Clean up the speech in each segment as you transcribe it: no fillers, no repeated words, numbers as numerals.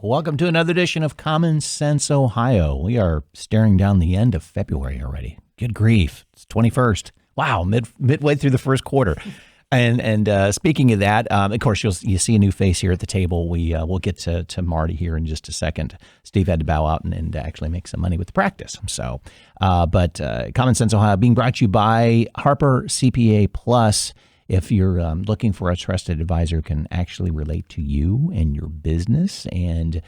Welcome to another edition of Common Sense Ohio. We are staring down the end of February already. Good grief. It's 21st. Wow, midway through the first quarter. And speaking of that, of course, you see a new face here at the table. We'll get to Marty here in just a second. Steve had to bow out and actually make some money with the practice. So, but Common Sense Ohio being brought to you by Harper CPA Plus. If you're looking for a trusted advisor who can actually relate to you and your business and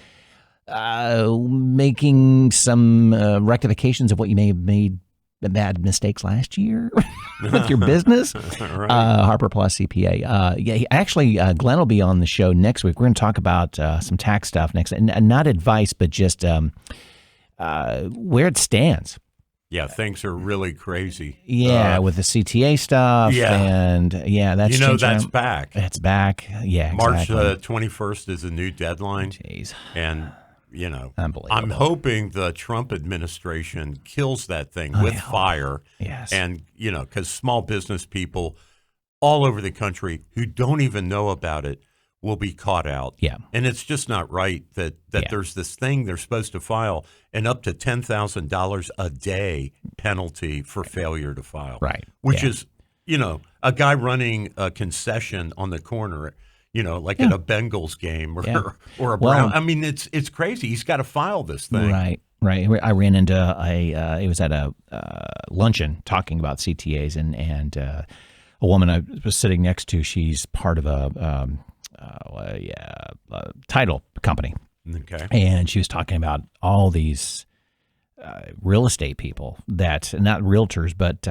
making some rectifications of what you may have made bad mistakes last year with your business, right. Harper Plus CPA. Actually, Glenn will be on the show next week. We're going to talk about some tax stuff next, and not advice, but just where it stands. Yeah, things are really crazy. Yeah, with the CTA stuff. Yeah. And that's that's back. It's back. Yeah, March exactly. 21st is a new deadline. Jeez. And, Unbelievable. I'm hoping the Trump administration kills that thing with fire. Yes. And, because small business people all over the country who don't even know about it will be caught out. Yeah. And it's just not right that there's this thing they're supposed to file and up to $10,000 a day penalty for failure to file. Right. Which is, a guy running a concession on the corner, like at a Bengals game or a Brown. I mean, it's crazy. He's got to file this thing. Right. I ran into it was at a luncheon talking about CTAs and a woman I was sitting next to, she's part of a title company. Okay. And she was talking about all these real estate people that, not realtors, but,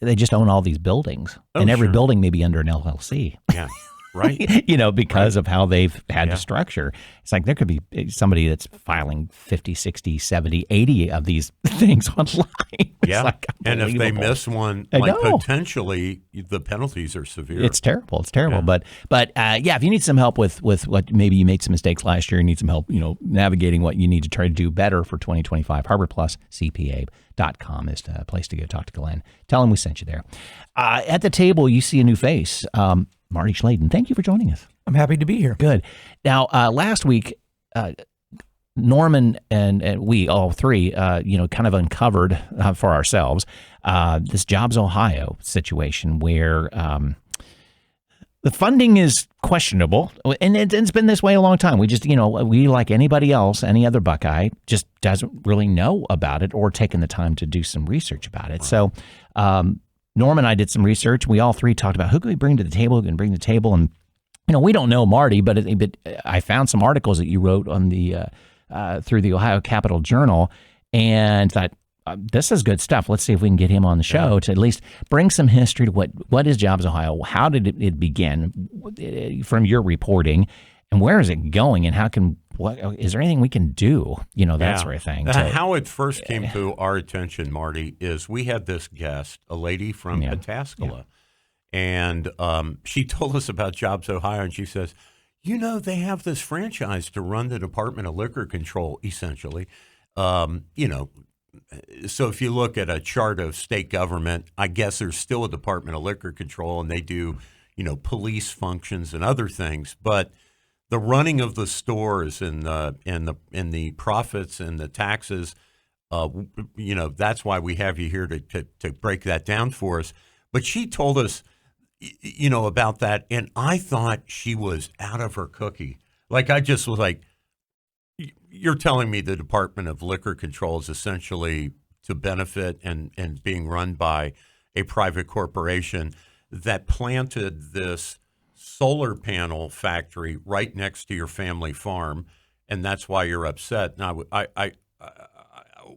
they just own all these buildings. And every building may be under an LLC. Yeah. Right. Because of how they've had to structure. It's like there could be somebody that's filing 50, 60, 70, 80 of these things online. Yeah. Like and if they miss one, potentially the penalties are severe. It's terrible. It's terrible. Yeah. But if you need some help with what maybe you made some mistakes last year, you need some help, navigating what you need to try to do better for 2025, HarperPlusCPA.com is the place to go talk to Glenn. Tell him we sent you there. At the table, you see a new face. Marty Schladen, thank you for joining us. I'm happy to be here. Good. Now, last week, Norman and we, all three, kind of uncovered for ourselves this JobsOhio situation where the funding is questionable. And it's been this way a long time. We just, we, like anybody else, any other Buckeye, just doesn't really know about it or taken the time to do some research about it. Right. So, Norm and I did some research. We all three talked about who can we bring to the table, who can bring to the table. And, we don't know Marty, but I found some articles that you wrote on the through the Ohio Capital Journal and thought, this is good stuff. Let's see if we can get him on the show to at least bring some history to what is JobsOhio? How did it begin from your reporting? And where is it going? And is there anything we can do? That sort of thing. How it first came to our attention, Marty, is we had this guest, a lady from Pataskala, and she told us about JobsOhio, and she says, they have this franchise to run the Department of Liquor Control, essentially. So if you look at a chart of state government, I guess there's still a Department of Liquor Control, and they do, police functions and other things, but the running of the stores and the profits and the taxes, that's why we have you here to break that down for us. But she told us, about that, and I thought she was out of her cookie. Like, I just was like, you're telling me the Department of Liquor Control is essentially to benefit and being run by a private corporation that planted this solar panel factory right next to your family farm, and that's why you're upset. Now,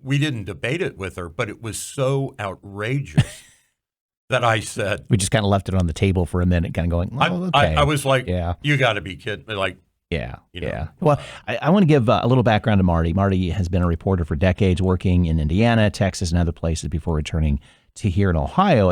we didn't debate it with her, but it was so outrageous that I said, we just kind of left it on the table for a minute, kind of going, okay. I was like, you got to be kidding me. Like, Yeah. Well, I want to give a little background to Marty. Marty has been a reporter for decades, working in Indiana, Texas, and other places before returning to here in Ohio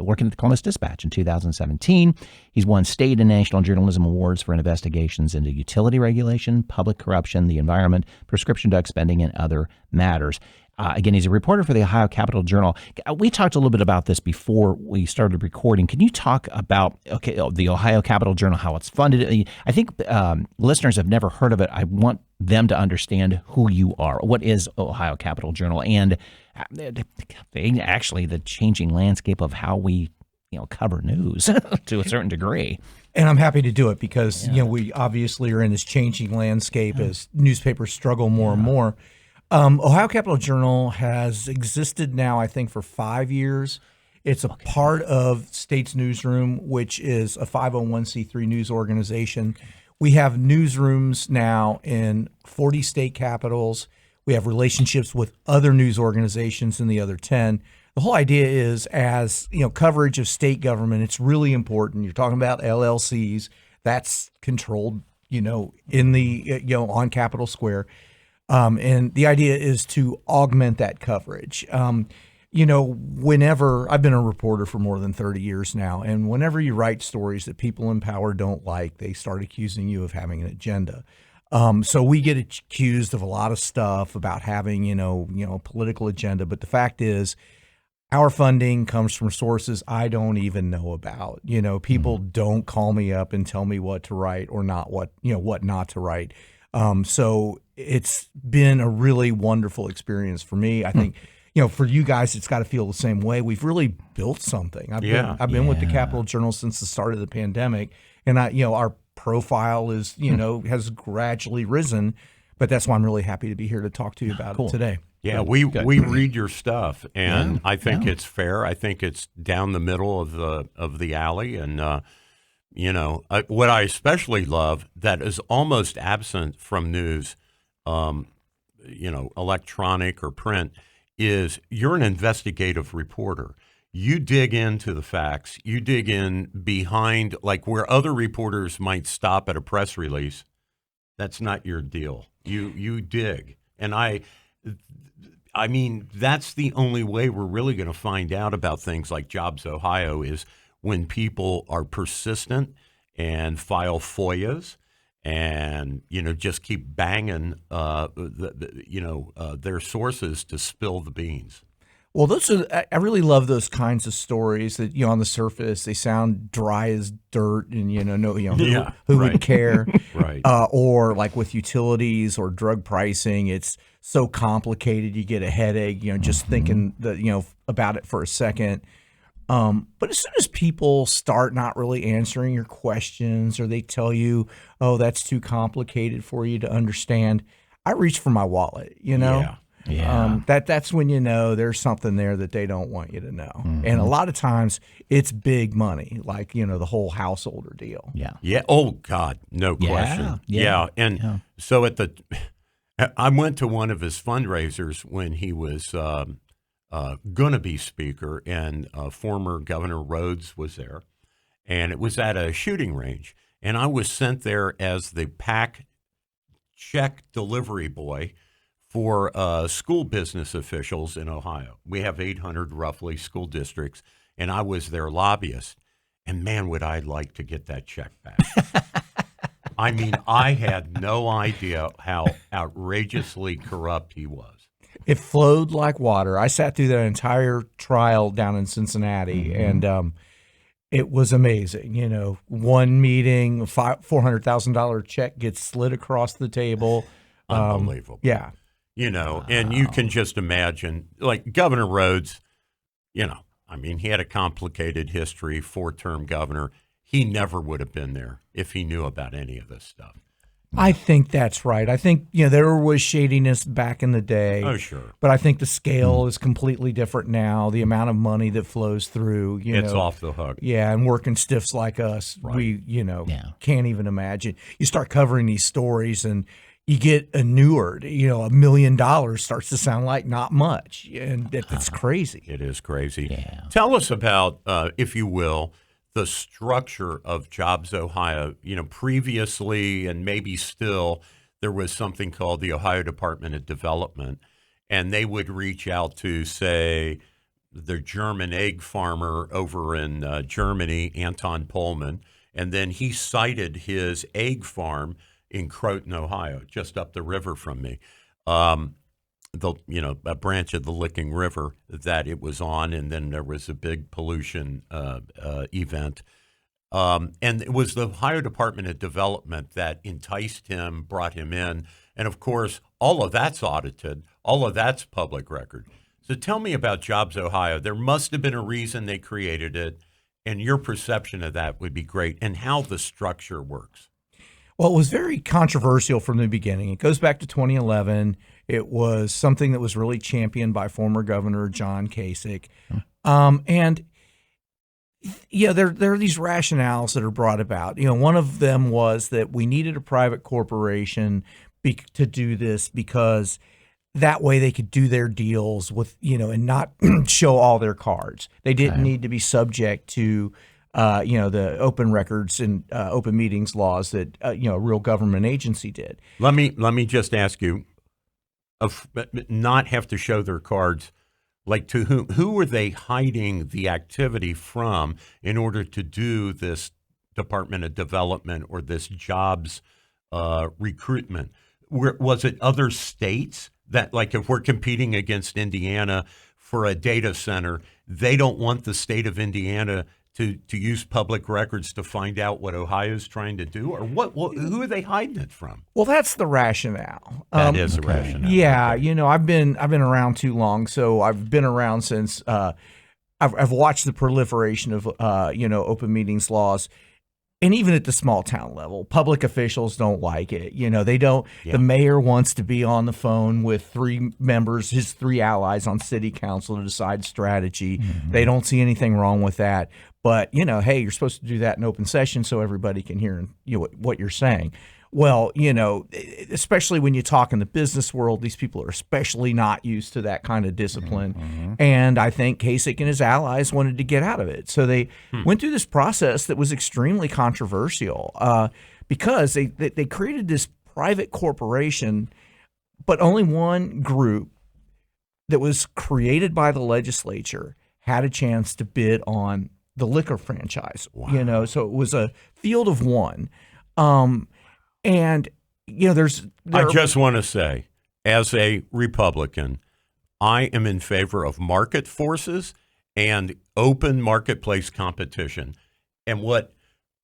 working at the Columbus Dispatch in 2017. He's won state and national journalism awards for investigations into utility regulation, public corruption, the environment, prescription drug spending, and other matters. Again, he's a reporter for the Ohio Capital Journal. We talked a little bit about this before we started recording. Can you talk about the Ohio Capital Journal, how it's funded? I think listeners have never heard of it. I want them to understand who you are. What is Ohio Capital Journal, and actually the changing landscape of how we cover news to a certain degree. And I'm happy to do it because we obviously are in this changing landscape as newspapers struggle more and more. Ohio Capital Journal has existed now, I think, for 5 years. It's a part of State's Newsroom, which is a 501c3 news organization. We have newsrooms now in 40 state capitals. We have relationships with other news organizations in the other 10. The whole idea is, as coverage of state government, it's really important. You're talking about LLCs. That's controlled, in the on Capitol Square. And the idea is to augment that coverage. Whenever I've been a reporter for more than 30 years now, and whenever you write stories that people in power don't like, they start accusing you of having an agenda. So we get accused of a lot of stuff about having, a political agenda. But the fact is, our funding comes from sources I don't even know about. People don't call me up and tell me what to write or not what not to write. So it's been a really wonderful experience for me. I think, for you guys, it's got to feel the same way. We've really built something. I've been with the Capital Journal since the start of the pandemic, and our profile is, has gradually risen. But that's why I'm really happy to be here to talk to you about it today. Yeah, we read your stuff, and I think it's fair. I think it's down the middle of the alley, and what I especially love that is almost absent from news, electronic or print, is you're an investigative reporter. You dig into the facts. You dig in behind, like where other reporters might stop at a press release. That's not your deal. You dig, and I mean, that's the only way we're really going to find out about things like JobsOhio is when people are persistent and file FOIAs and, just keep banging, their sources to spill the beans. Well, I really love those kinds of stories that, on the surface, they sound dry as dirt and, who would care? Right. Or like with utilities or drug pricing, it's so complicated you get a headache, just thinking that, about it for a second. But as soon as people start not really answering your questions or they tell you, oh, that's too complicated for you to understand, I reach for my wallet, Yeah. That's when there's something there that they don't want you to know. And a lot of times it's big money, like, the whole household ordeal. Yeah. Yeah. Oh, God, no question. Yeah. And so I went to one of his fundraisers when he was going to be speaker, and former Governor Rhodes was there. And it was at a shooting range. And I was sent there as the PAC check delivery boy for school business officials in Ohio. We have 800 roughly school districts, and I was their lobbyist. And man, would I like to get that check back. I mean, I had no idea how outrageously corrupt he was. It flowed like water. I sat through that entire trial down in Cincinnati, and it was amazing. One meeting, $400,000 check gets slid across the table. Unbelievable. Yeah. And you can just imagine, like Governor Rhodes, he had a complicated history, 4-term governor. He never would have been there if he knew about any of this stuff. I think that's right. I think, there was shadiness back in the day. Oh, sure. But I think the scale is completely different now. The amount of money that flows through, it's off the hook. Yeah, and working stiffs like us, we, can't even imagine. You start covering these stories and you get inured, $1 million starts to sound like not much. And it's crazy. It is crazy. Yeah. Tell us about, if you will, the structure of JobsOhio. Previously and maybe still, there was something called the Ohio Department of Development, and they would reach out to, say, the German egg farmer over in Germany, Anton Pullman, and then he cited his egg farm in Croton, Ohio, just up the river from me. a branch of the Licking River that it was on, and then there was a big pollution event. And it was the Ohio Department of Development that enticed him, brought him in. And, of course, all of that's audited. All of that's public record. So tell me about JobsOhio. There must have been a reason they created it, and your perception of that would be great, and how the structure works. Well, it was very controversial from the beginning. It goes back to 2011. It was something that was really championed by former Governor John Kasich. And there are these rationales that are brought about. One of them was that we needed a private corporation to do this because that way they could do their deals with, and not show all their cards. They didn't need to be subject to, the open records and open meetings laws that, a real government agency did. Let me just ask you, not have to show their cards. Like, to who were they hiding the activity from in order to do this Department of Development or this jobs recruitment? Was it other states that, like, if we're competing against Indiana for a data center, they don't want the state of Indiana to use public records to find out what Ohio's trying to do? Or what who are they hiding it from? Well, that's the rationale. That is the rationale. Yeah, I've been around too long, so I've been around since I've watched the proliferation of open meetings laws. And even at the small town level, public officials don't like it. They don't. Yeah. The mayor wants to be on the phone with his three allies on city council to decide strategy. Mm-hmm. They don't see anything wrong with that. But, hey, you're supposed to do that in open session so everybody can hear what you're saying. Well, especially when you talk in the business world, these people are especially not used to that kind of discipline. Mm-hmm. And I think Kasich and his allies wanted to get out of it. So they went through this process that was extremely controversial because they created this private corporation, but only one group that was created by the legislature had a chance to bid on the liquor franchise. Wow. So it was a field of one. And, I just want to say, as a Republican, I am in favor of market forces and open marketplace competition. And what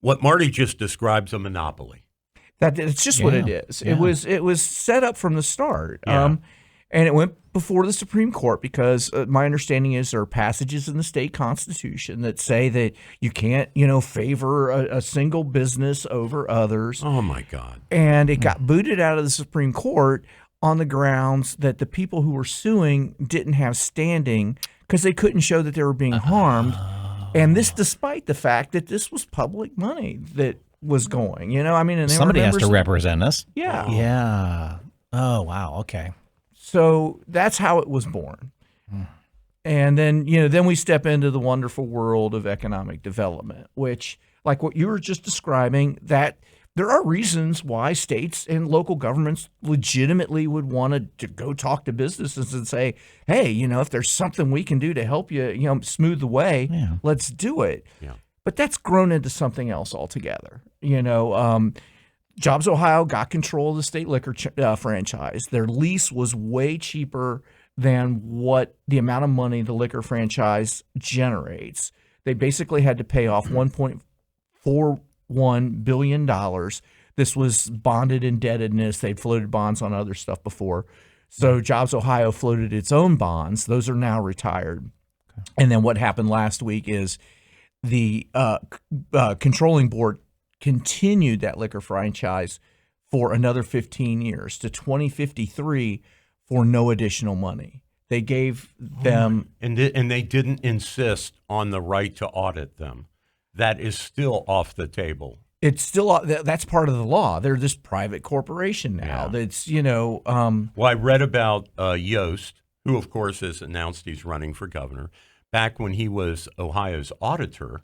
Marty just describes a monopoly. It's just what it is. Yeah. It was set up from the start. Yeah. And it went before the Supreme Court because my understanding is there are passages in the state constitution that say that you can't, favor a single business over others. Oh, my God. And it got booted out of the Supreme Court on the grounds that the people who were suing didn't have standing because they couldn't show that they were being harmed. And this despite the fact that this was public money that was going, and somebody has to represent us. Yeah. Yeah. Oh, wow. Okay. So that's how it was born. And then, then we step into the wonderful world of economic development, which, like what you were just describing, that there are reasons why states and local governments legitimately would want to go talk to businesses and say, hey, if there's something we can do to help you, smooth the way, let's do it. Yeah. But that's grown into something else altogether. JobsOhio got control of the state liquor franchise. Their lease was way cheaper than what the amount of money the liquor franchise generates. They basically had to pay off $1.41 billion. This was bonded indebtedness. They'd floated bonds on other stuff before. So JobsOhio floated its own bonds. Those are now retired. Okay. And then what happened last week is the controlling board continued that liquor franchise for another 15 years to 2053 for no additional money. They gave them... And they didn't insist on the right to audit them. That is still off the table. It's still... That's part of the law. They're this private corporation now. Yeah. That's, Well, I read about Yost, who, of course, has announced he's running for governor. Back when he was Ohio's auditor,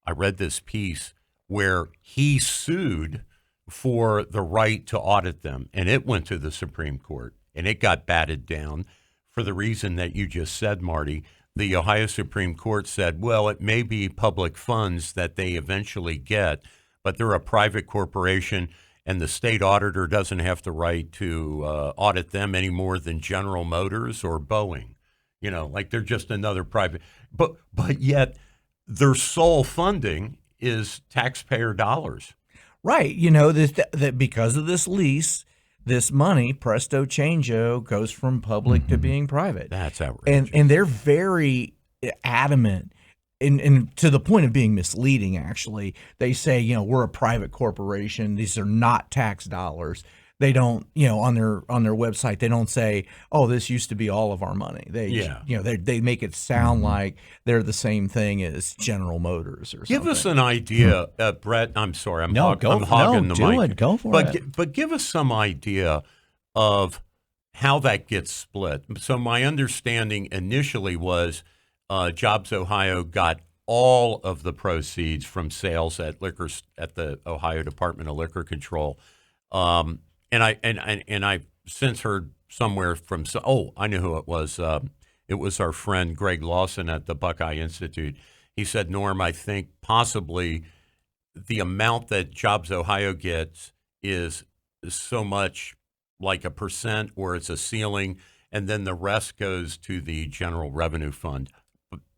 I read this piece where he sued for the right to audit them, and it went to the Supreme Court, and it got batted down for the reason that you just said, Marty. The Ohio Supreme Court said, well, it may be public funds that they eventually get, but they're a private corporation, and the state auditor doesn't have the right to audit them any more than General Motors or Boeing. Like they're just another private. But yet their sole funding is taxpayer dollars. Right. That because of this lease, this money, presto changeo, goes from public to being private. That's outrageous. And they're very adamant, and to the point of being misleading, actually. They say, we're a private corporation. These are not tax dollars. They don't, on their website, they don't say, "Oh, this used to be all of our money." They make it sound like they're the same thing as General Motors or something. Give us an idea, Brett. I'm sorry, I'm hogging the mic. Go for it. But give us some idea of how that gets split. So my understanding initially was JobsOhio got all of the proceeds from sales at the Ohio Department of Liquor Control. And I since heard somewhere from I knew who it was. It was our friend Greg Lawson at the Buckeye Institute. He said, Norm, I think possibly the amount that JobsOhio gets is so much like a percent, or it's a ceiling, and then the rest goes to the General Revenue Fund.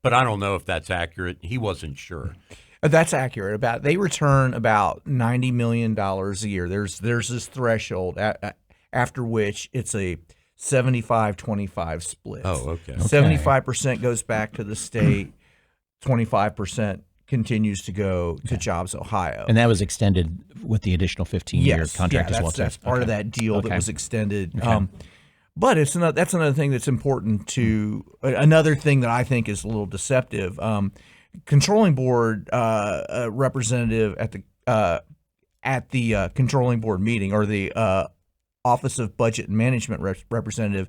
But I don't know if that's accurate. He wasn't sure. That's accurate. They return about $90 million a year. There's this threshold after which it's a 75-25 split. Oh, okay. 75% goes back to the state, 25% continues to go to JobsOhio. And that was extended with the additional 15-year contract as well. That's part of that deal that was extended. Okay. But that's another thing that's important to another thing that I think is a little deceptive. Controlling board representative at the controlling board meeting, or the Office of Budget and Management representative,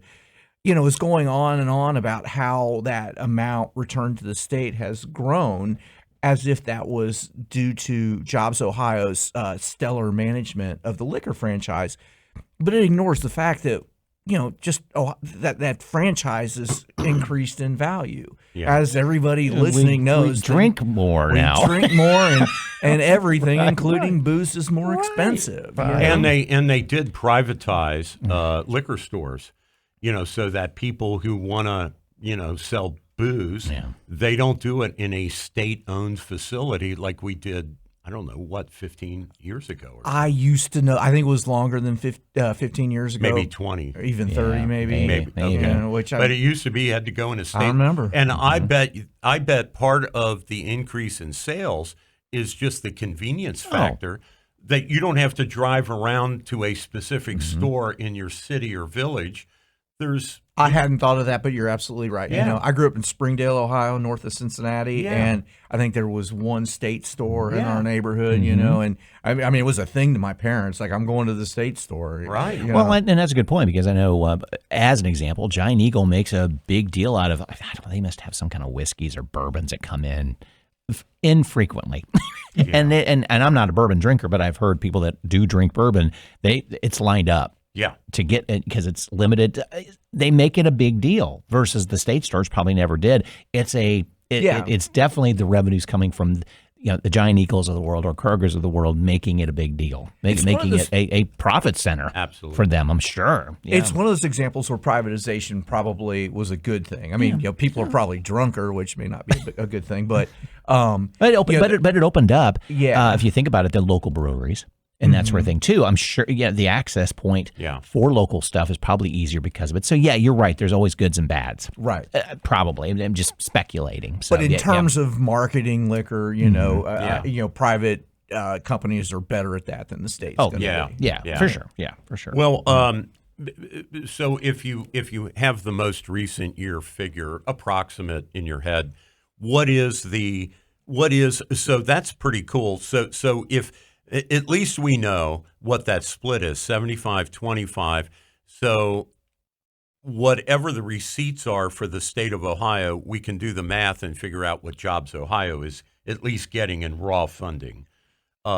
is going on and on about how that amount returned to the state has grown, as if that was due to JobsOhio's stellar management of the liquor franchise. But it ignores the fact that that franchise is increased in value. Yeah. As everybody listening knows, we drink more now. We drink more, and everything, including booze, is more expensive. And they did privatize liquor stores, so that people who want to, sell booze, they don't do it in a state-owned facility like we did. I don't know, 15 years ago? I used to know. I think it was longer than 15 years ago. Maybe 20. Or even 30, maybe. Okay. But it used to be you had to go in a state. I remember. And I bet part of the increase in sales is just the convenience factor, that you don't have to drive around to a specific store in your city or village. I hadn't thought of that, but you're absolutely right. Yeah. I grew up in Springdale, Ohio, north of Cincinnati, and I think there was one state store in our neighborhood, and I mean, it was a thing to my parents. Like, I'm going to the state store. Right. Well, and that's a good point, because I know, as an example, Giant Eagle makes a big deal out of, they must have some kind of whiskeys or bourbons that come in infrequently. And I'm not a bourbon drinker, but I've heard people that do drink bourbon, it's lined up. Yeah. To get it, because it's limited. They make it a big deal versus the state stores probably never did. It's definitely the revenues coming from the Giant Eagles of the world or Kroger's of the world making it a big deal, making it a profit center. Absolutely. For them, I'm sure. Yeah. It's one of those examples where privatization probably was a good thing. I mean, people are probably drunker, which may not be a good thing, but it opened up. Yeah. If you think about it, the local breweries. And that sort of thing, too. I'm sure, the access point for local stuff is probably easier because of it. So, you're right. There's always goods and bads. Right. Probably. I'm just speculating. So, but in terms of marketing liquor, private companies are better at that than the states. Oh, yeah, for sure. Yeah, for sure. Well, so if you have the most recent year figure approximate in your head, so that's pretty cool. So if at least we know what that split is, 75-25. So whatever the receipts are for the state of Ohio, we can do the math and figure out what JobsOhio is at least getting in raw funding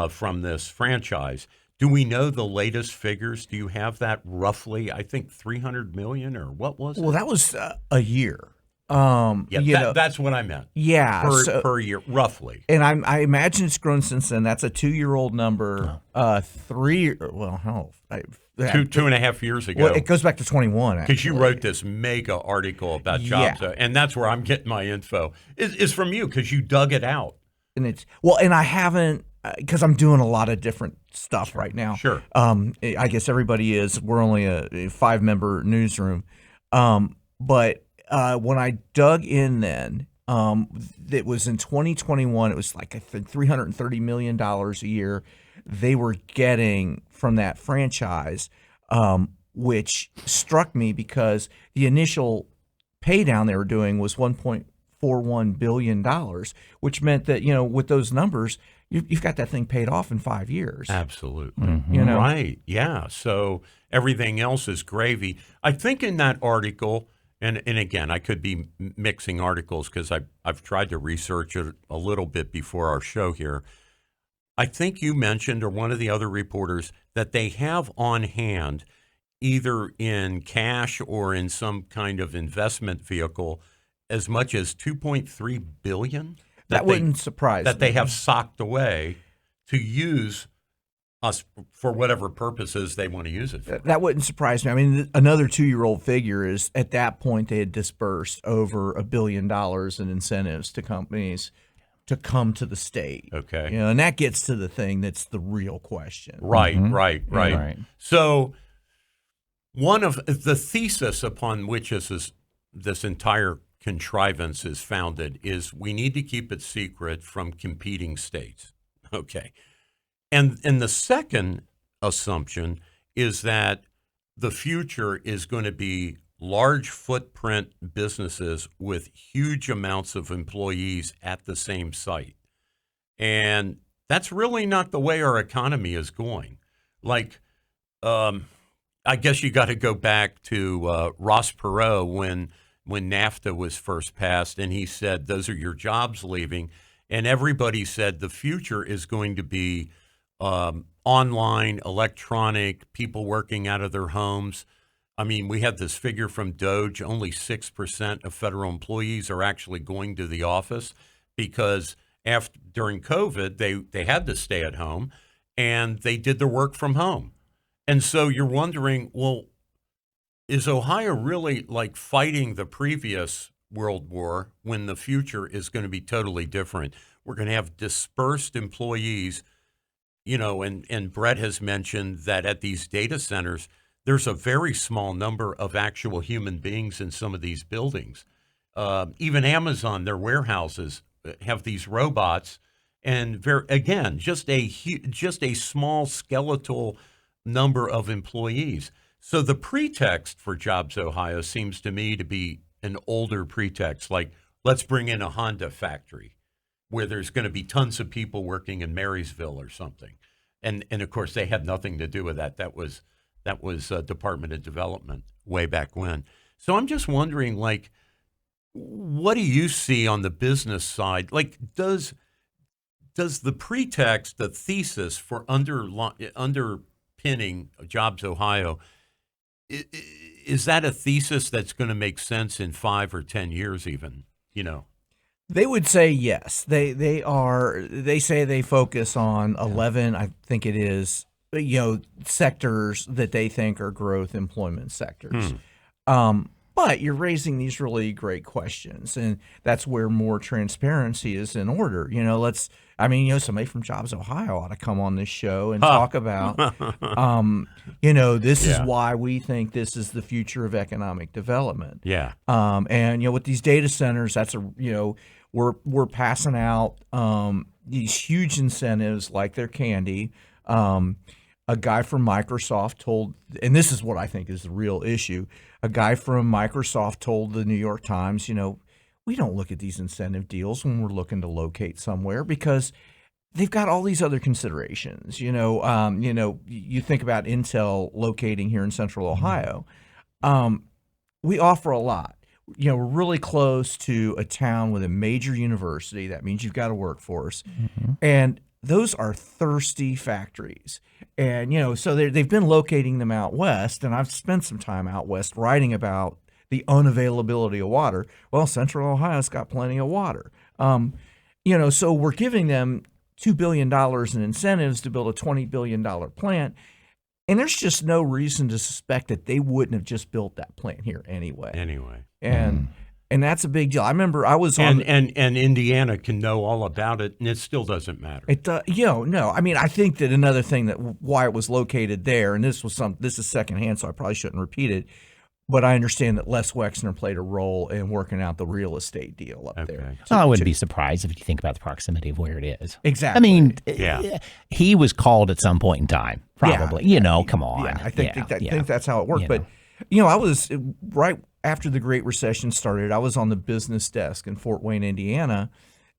from this franchise. Do we know the latest figures? Do you have that roughly? I think $300 million, or what was it? Well, that was a year. That's what I meant. Yeah, per year, roughly. And I imagine it's grown since then. That's a 2-year-old number. 3, well, hell, 2.5 years ago. Well, it goes back to 21. Because you wrote this mega article about jobs, and that's where I'm getting my info. Is from you because you dug it out. And and I haven't, because I'm doing a lot of different stuff right now. Sure. I guess everybody is. We're only a 5-member newsroom, but when I dug in, then it was in 2021. It was like I think $330 million a year they were getting from that franchise, which struck me because the initial pay down they were doing was $1.41 billion, which meant that, with those numbers, you've got that thing paid off in 5 years. Absolutely. Mm-hmm. Right. Yeah. So everything else is gravy. I think in that article, and again, I could be mixing articles because I've tried to research it a little bit before our show here. I think you mentioned, or one of the other reporters, that they have on hand, either in cash or in some kind of investment vehicle, as much as $2.3 billion. That wouldn't surprise me. That they have socked away to use us for whatever purposes they want to use it for. That wouldn't surprise me. I mean, another 2-year-old figure is, at that point, they had dispersed over $1 billion in incentives to companies to come to the state. Okay. And that gets to the thing that's the real question. Right, right. So one of the thesis upon which this entire contrivance is founded is we need to keep it secret from competing states. Okay. And the second assumption is that the future is going to be large footprint businesses with huge amounts of employees at the same site. And that's really not the way our economy is going. Like, I guess you got to go back to Ross Perot when NAFTA was first passed, and he said, those are your jobs leaving. And everybody said the future is going to be online, electronic, people working out of their homes. I mean, we had this figure from Doge, only 6% of federal employees are actually going to the office because during COVID, they had to stay at home and they did their work from home. And so you're wondering, well, is Ohio really like fighting the previous World War when the future is going to be totally different? We're going to have dispersed employees, and Brett has mentioned that at these data centers, there's a very small number of actual human beings in some of these buildings. Even Amazon, their warehouses have these robots, and just a small skeletal number of employees. So the pretext for JobsOhio seems to me to be an older pretext, like let's bring in a Honda factory where there's going to be tons of people working in Marysville or something. And of course, they had nothing to do with that. That was Department of Development way back when. So I'm just wondering, like, what do you see on the business side? Like, does the pretext, the thesis for underpinning JobsOhio, is that a thesis that's going to make sense in 5 or 10 years even, They would say yes. They say they focus on 11, I think it is, sectors that they think are growth employment sectors. But you're raising these really great questions, and that's where more transparency is in order. Somebody from JobsOhio ought to come on this show and talk about, this is why we think this is the future of economic development. Yeah. And with these data centers, that's we're passing out these huge incentives like they're candy. A guy from Microsoft told, and this is what I think is the real issue, a guy from Microsoft told the New York Times, we don't look at these incentive deals when we're looking to locate somewhere because they've got all these other considerations. You think about Intel locating here in Central Ohio. We offer a lot. We're really close to a town with a major university. That means you've got a workforce. And those are thirsty factories. And, so they've been locating them out west. And I've spent some time out west writing about the unavailability of water. Well, Central Ohio's got plenty of water. So we're giving them $2 billion in incentives to build a $20 billion plant. And there's just no reason to suspect that they wouldn't have just built that plant here anyway. And that's a big deal. I remember I was on, and Indiana can know all about it, and it still doesn't matter. No. I mean, I think that another thing that why it was located there, and this is secondhand, so I probably shouldn't repeat it, but I understand that Les Wexner played a role in working out the real estate deal up there. So I wouldn't be surprised if you think about the proximity of where it is. Exactly. I mean, he was called at some point in time, probably. Come on. Yeah, I think that's how it worked. But I was right after the Great Recession started. I was on the business desk in Fort Wayne, Indiana,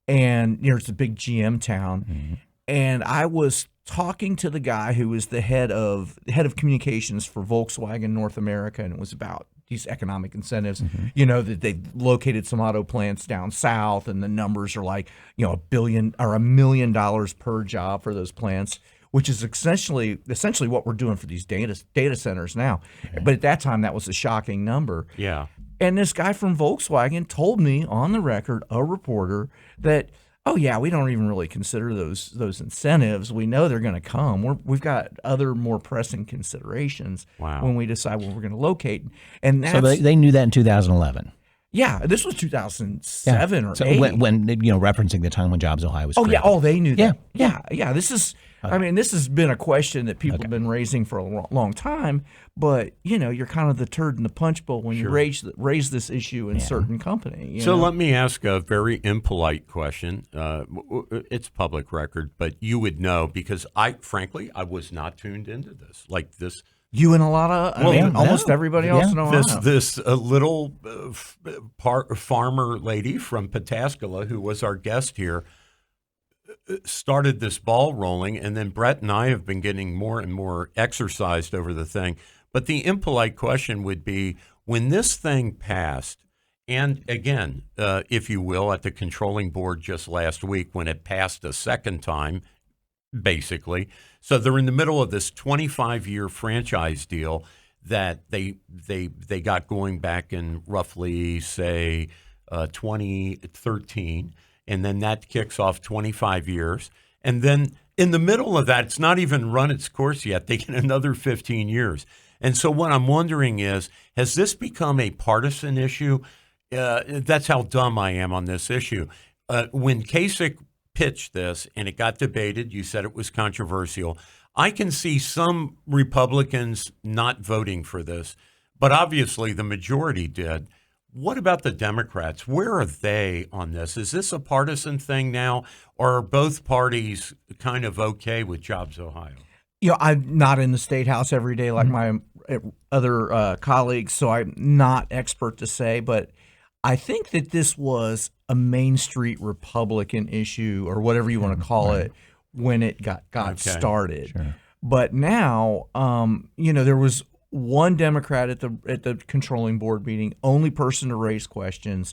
and it's a big GM town, and I was talking to the guy who was the head of communications for Volkswagen North America, and it was about these economic incentives, that they've located some auto plants down south, and the numbers are like, $1 billion or $1 million per job for those plants, which is essentially what we're doing for these data centers now. Okay. But at that time, that was a shocking number. Yeah. And this guy from Volkswagen told me on the record, a reporter, that, oh yeah, we don't even really consider those incentives. We know they're going to come. We've got other more pressing considerations when we decide where we're going to locate. And that's, so they knew that in 2011. Yeah, this was 2007 or 8. When referencing the time when JobsOhio was created. They knew that. Yeah. This is, this has been a question that people have been raising for a long time, but you're kind of the turd in the punch bowl when you raise this issue in certain company. So let me ask a very impolite question. It's public record, but you would know because I was not tuned into this like this. You and a lot of, almost everybody else in Ohio. This little farmer lady from Pataskala, who was our guest here, started this ball rolling, and then Brett and I have been getting more and more exercised over the thing. But the impolite question would be, when this thing passed, and again, if you will, at the controlling board just last week, when it passed a second time, basically. So they're in the middle of this 25-year franchise deal that they got going back in roughly, say, 2013, and then that kicks off 25 years. And then in the middle of that, it's not even run its course yet. They get another 15 years. And so what I'm wondering is, has this become a partisan issue? That's how dumb I am on this issue. When Kasich pitched this and it got debated, you said it was controversial. I can see some Republicans not voting for this, but obviously the majority did. What about the Democrats? Where are they on this? Is this a partisan thing now, or are both parties kind of okay with JobsOhio? I'm not in the State House every day like my other colleagues, so I'm not expert to say, but I think that this was a Main Street Republican issue, or whatever you want to call it, when it got started. Sure. But now, there was one Democrat at the controlling board meeting, only person to raise questions.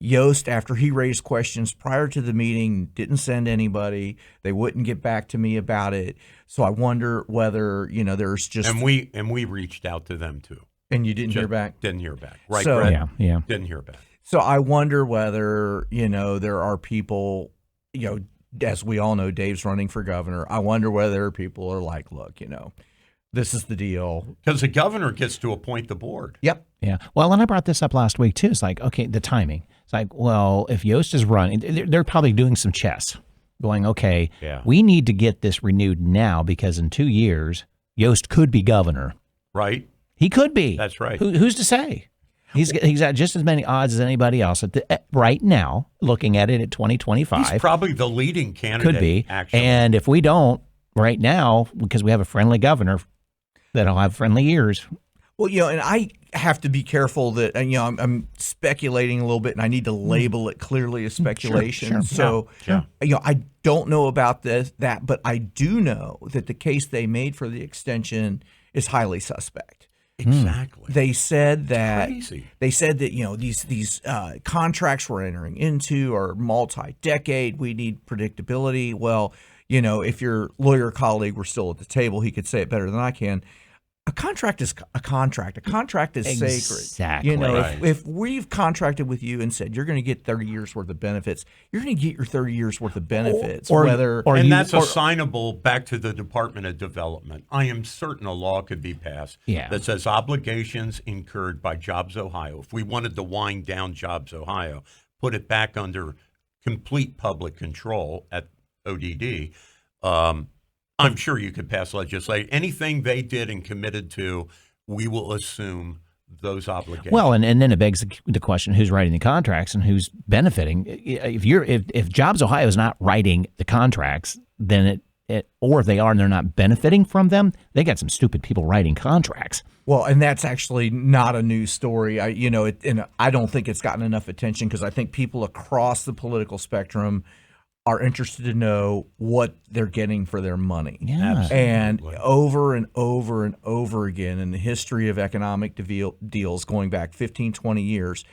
Yost, after he raised questions prior to the meeting, didn't send anybody. They wouldn't get back to me about it. So I wonder whether there's just and we reached out to them too. And you didn't hear back. Didn't hear back. Right, so, Brett? Yeah. Didn't hear back. So I wonder whether, there are people, as we all know, Dave's running for governor. I wonder whether people are like, look, this is the deal. Because the governor gets to appoint the board. Yep. Yeah. Well, and I brought this up last week, too. It's like, okay, the timing. It's like, well, if Yost is running, they're probably doing some chess, going, okay, we need to get this renewed now because in 2 years, Yost could be governor. Right. He could be. That's right. Who's to say? He's got just as many odds as anybody else right now, looking at it at 2025. He's probably the leading candidate. Could be. Actually. And if we don't right now, because we have a friendly governor that'll have friendly ears. Well, and I have to be careful that, I'm speculating a little bit, and I need to label it clearly as speculation. Sure. So, I don't know about that, but I do know that the case they made for the extension is highly suspect. Exactly. They said that crazy. These contracts we're entering into are multi-decade. We need predictability. Well, if your lawyer colleague were still at the table, he could say it better than I can. A contract is a contract. A contract is sacred. Exactly. You know, Right. if we've contracted with you and said you're going to get 30 years worth of benefits, you're going to get your 30 years worth of benefits. Or And you- that's assignable back to the Department of Development. I am certain a law could be passed that says obligations incurred by Jobs Ohio. If we wanted to wind down Jobs Ohio, put it back under complete public control at ODD, I'm sure you could pass legislation. Anything they did and committed to, we will assume those obligations. Well, and then it begs the question: who's writing the contracts and who's benefiting? If Jobs Ohio is not writing the contracts, then or if they are and they're not benefiting from them, they got some stupid people writing contracts. Well, and that's actually not a news story. And I don't think it's gotten enough attention because I think people across the political spectrum are interested to know what they're getting for their money. Yeah. And over and over and over again in the history of economic deals going back 15, 20 years,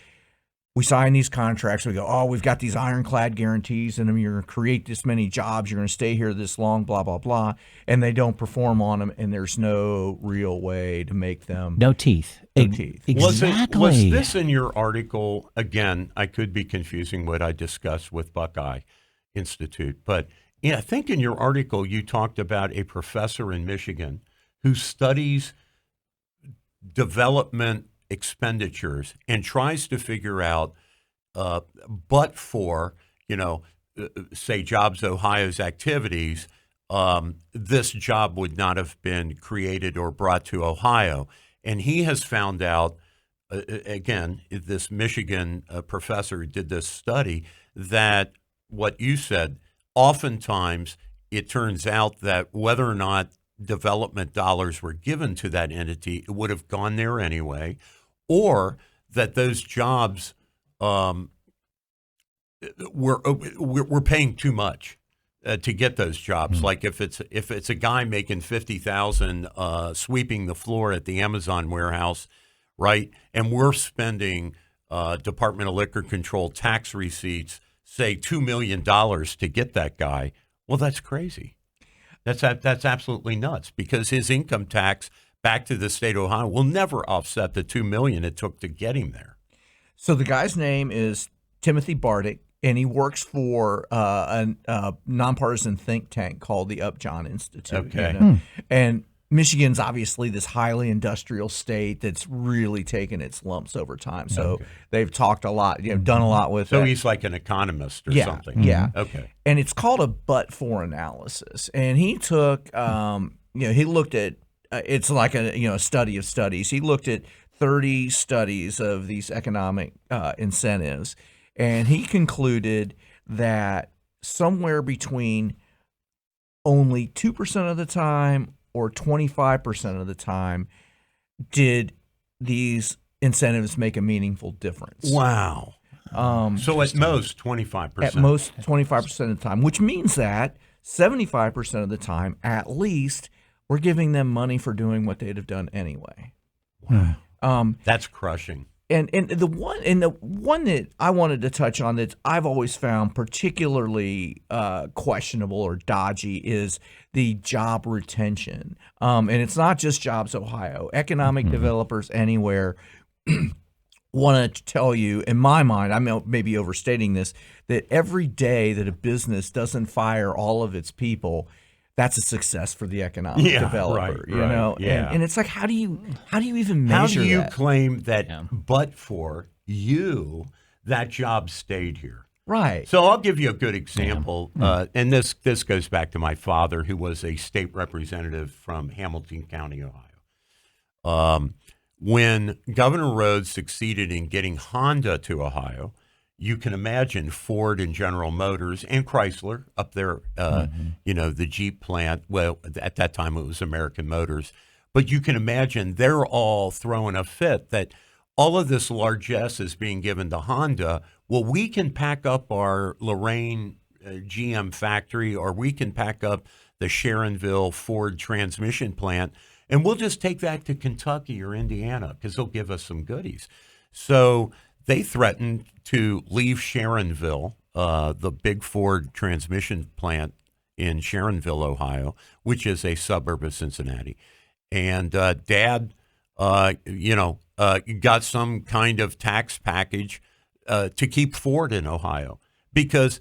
we sign these contracts. We go, oh, we've got these ironclad guarantees in them. You're going to create this many jobs. You're going to stay here this long, blah, blah, blah. And they don't perform on them, and there's no real way to make them. No teeth. No teeth. Exactly. Was this in your article? Again, I could be confusing what I discussed with Buckeye Institute, but I think in your article you talked about a professor in Michigan who studies development expenditures and tries to figure out, but for say Jobs Ohio's activities, this job would not have been created or brought to Ohio. And he has found out, again, this Michigan professor did this study, that what you said, oftentimes it turns out that whether or not development dollars were given to that entity, it would have gone there anyway, or that those jobs we're paying too much to get those jobs. Like if it's a guy making $50,000 sweeping the floor at the Amazon warehouse, right, and we're spending Department of Liquor Control tax receipts, say $2 million to get that guy, well, that's crazy. That's absolutely nuts because his income tax back to the state of Ohio will never offset the $2 million it took to get him there. So the guy's name is Timothy Bardick, and he works for a nonpartisan think tank called the Upjohn Institute. Okay. And Michigan's obviously this highly industrial state that's really taken its lumps over time. So they've talked a lot, done a lot with. So he's like an economist or something. Yeah. Okay. And it's called a but-for analysis. And he took, he looked at. It's like a study of studies. He looked at 30 studies of these economic incentives, and he concluded that somewhere between only 2% of the time or 25% of the time did these incentives make a meaningful difference. Wow. So at most 25%. At most 25% of the time, which means that 75% of the time, at least, we're giving them money for doing what they'd have done anyway. Wow. That's crushing. And the one that I wanted to touch on that I've always found particularly questionable or dodgy is the job retention. And it's not just Jobs Ohio. Economic developers anywhere want to tell you, in my mind, I may be overstating this, that every day that a business doesn't fire all of its people, that's a success for the economic developer, right. Yeah. And it's like, how do you even measure How do you that? claim that but for you, that job stayed here? Right. So I'll give you a good example. And this goes back to my father, who was a state representative from Hamilton County, Ohio. When Governor Rhodes succeeded in getting Honda to Ohio, you can imagine Ford and General Motors and Chrysler up there, the Jeep plant. Well, at that time it was American Motors. But you can imagine they're all throwing a fit that all of this largesse is being given to Honda. Well, we can pack up our Lorain GM factory, or we can pack up the Sharonville Ford transmission plant, and we'll just take that to Kentucky or Indiana because they'll give us some goodies. So they threatened to leave Sharonville, the big Ford transmission plant in Sharonville, Ohio, which is a suburb of Cincinnati, and Dad, got some kind of tax package to keep Ford in Ohio because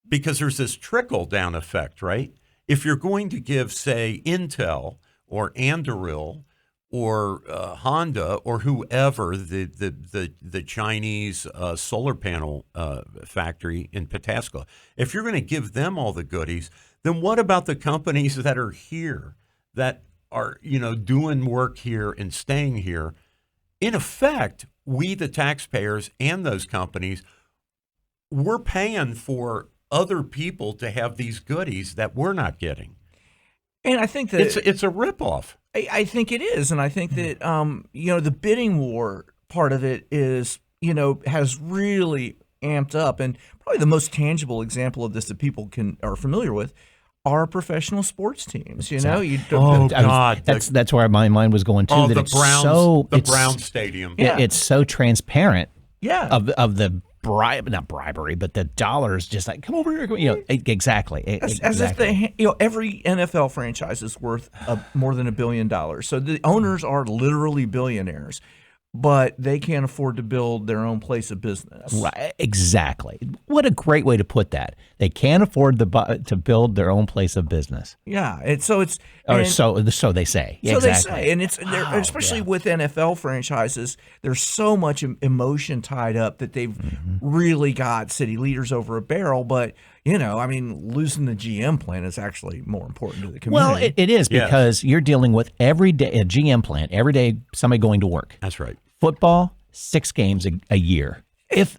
there's this trickle down effect, right? If you're going to give, say, Intel or Anduril or Honda or whoever, the Chinese solar panel factory in Pataskala, if you're going to give them all the goodies, then what about the companies that are here that are doing work here and staying here? In effect, we, the taxpayers and those companies, we're paying for other people to have these goodies that we're not getting. And I think that it's a ripoff. I think it is, and I think that the bidding war part of it is has really amped up, and probably the most tangible example of this that people are familiar with are professional sports teams. God, that's where my mind was going too. Oh, that the Browns Stadium. Yeah. It's so transparent. Yeah. Of the not bribery, but the dollars, just like, come over here. Exactly. As if every NFL franchise is worth more than $1 billion. So the owners are literally billionaires, but they can't afford to build their own place of business. Right. Exactly. What a great way to put that. They can't afford to build their own place of business. Yeah. So they say. Yeah, so exactly. they say, and especially with NFL franchises, there's so much emotion tied up that they've really got city leaders over a barrel. But losing the GM plan is actually more important to the community. Well, it is, because you're dealing with every day a GM plan, every day somebody going to work. That's right. Football, 6 games a year, if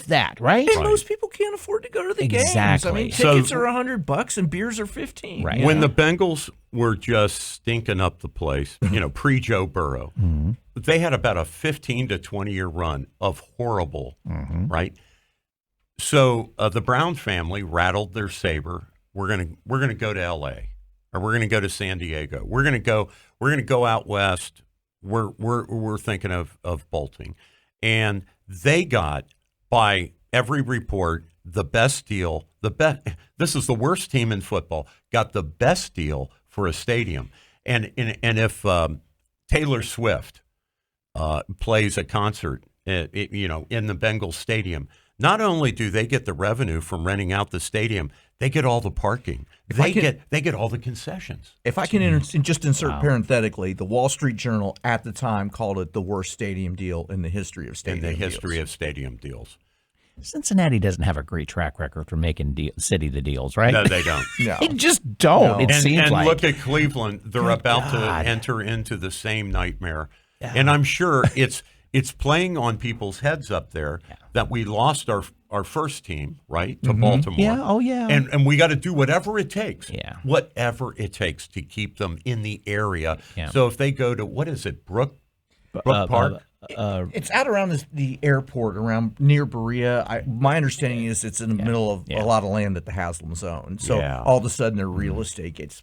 that, right? And most people can't afford to go to the games. I mean, tickets are $100 and beers are $15. Right. When the Bengals were just stinking up the place, pre-Joe Burrow, they had about a 15 to 20-year run of horrible, right? So the Brown family rattled their saber. We're gonna go to L.A. or we're gonna go to San Diego. We're gonna go out west. We're thinking of bolting, and they got, by every report, the best deal. This is the worst team in football. Got the best deal for a stadium, and if Taylor Swift plays a concert, in the Bengals stadium, not only do they get the revenue from renting out the stadium, they get all the parking. They get all the concessions. If I can just insert parenthetically, the Wall Street Journal at the time called it the worst stadium deal in the history of stadium deals. Cincinnati doesn't have a great track record for making city the deals, right? No, they don't. No. They just don't. No. It seems like. And look at Cleveland. They're about to enter into the same nightmare. Yeah. And I'm sure it's playing on people's heads up there that we lost our first team, right, to Baltimore. Yeah, oh yeah. And we got to do whatever it takes. Yeah. Whatever it takes to keep them in the area. Yeah. So if they go to, what is it, Brook Park? It's out around the airport, around near Berea. My understanding is it's in the middle of a lot of land that the Haslam's own. So all of a sudden their real estate gets.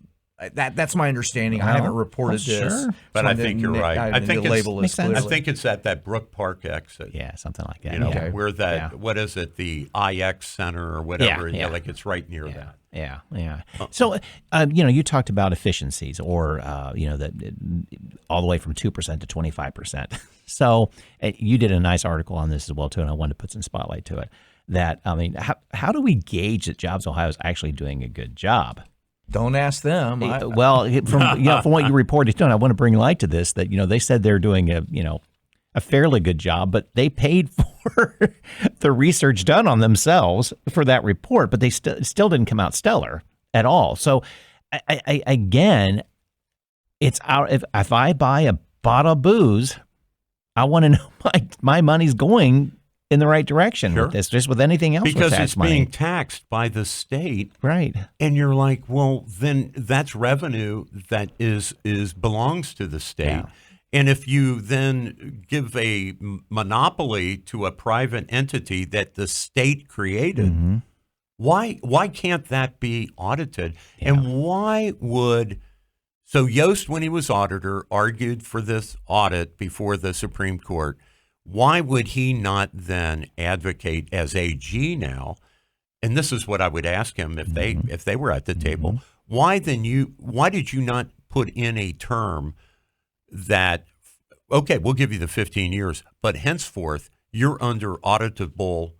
That's my understanding. I haven't reported this, but I think you're right. I think it's at that Brook Park exit. Yeah, something like that. Where that what is it, the IX Center or whatever? Yeah, like it's right near that. Yeah. So, you talked about efficiencies, or that all the way from 2% to 25%. So, you did a nice article on this as well too, and I wanted to put some spotlight to it. That how do we gauge that JobsOhio is actually doing a good job? Don't ask them. From what you reported, I want to bring light to this. That they said they're doing a fairly good job, but they paid for the research done on themselves for that report, but they still didn't come out stellar at all. So, again, it's if I buy a bottle of booze, I want to know my money's going in the right direction with this, just with anything else. Because with it's being taxed by the state. Right. And you're like, well, then that's revenue that belongs to the state. Yeah. And if you then give a monopoly to a private entity that the state created, why can't that be audited? Yeah. And why would... So Yost, when he was auditor, argued for this audit before the Supreme Court. Why would he not then advocate as AG now? And this is what I would ask him if they were at the table. Why did you not put in a term that, okay, we'll give you the 15 years, but henceforth you're under auditable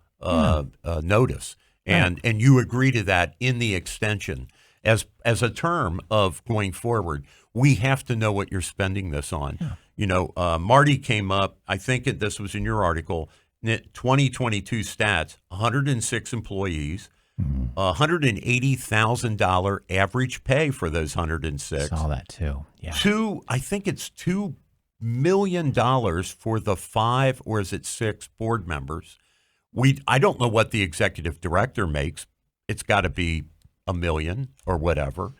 notice, and you agree to that in the extension as a term of going forward. We have to know what you're spending this on. Yeah. You know, Marty came up, I think this was in your article, 2022 stats, 106 employees, $180,000 average pay for those 106. Saw that too. Yeah. I think it's $2 million for the 5 or is it 6 board members. I don't know what the executive director makes. It's got to be $1 million or whatever.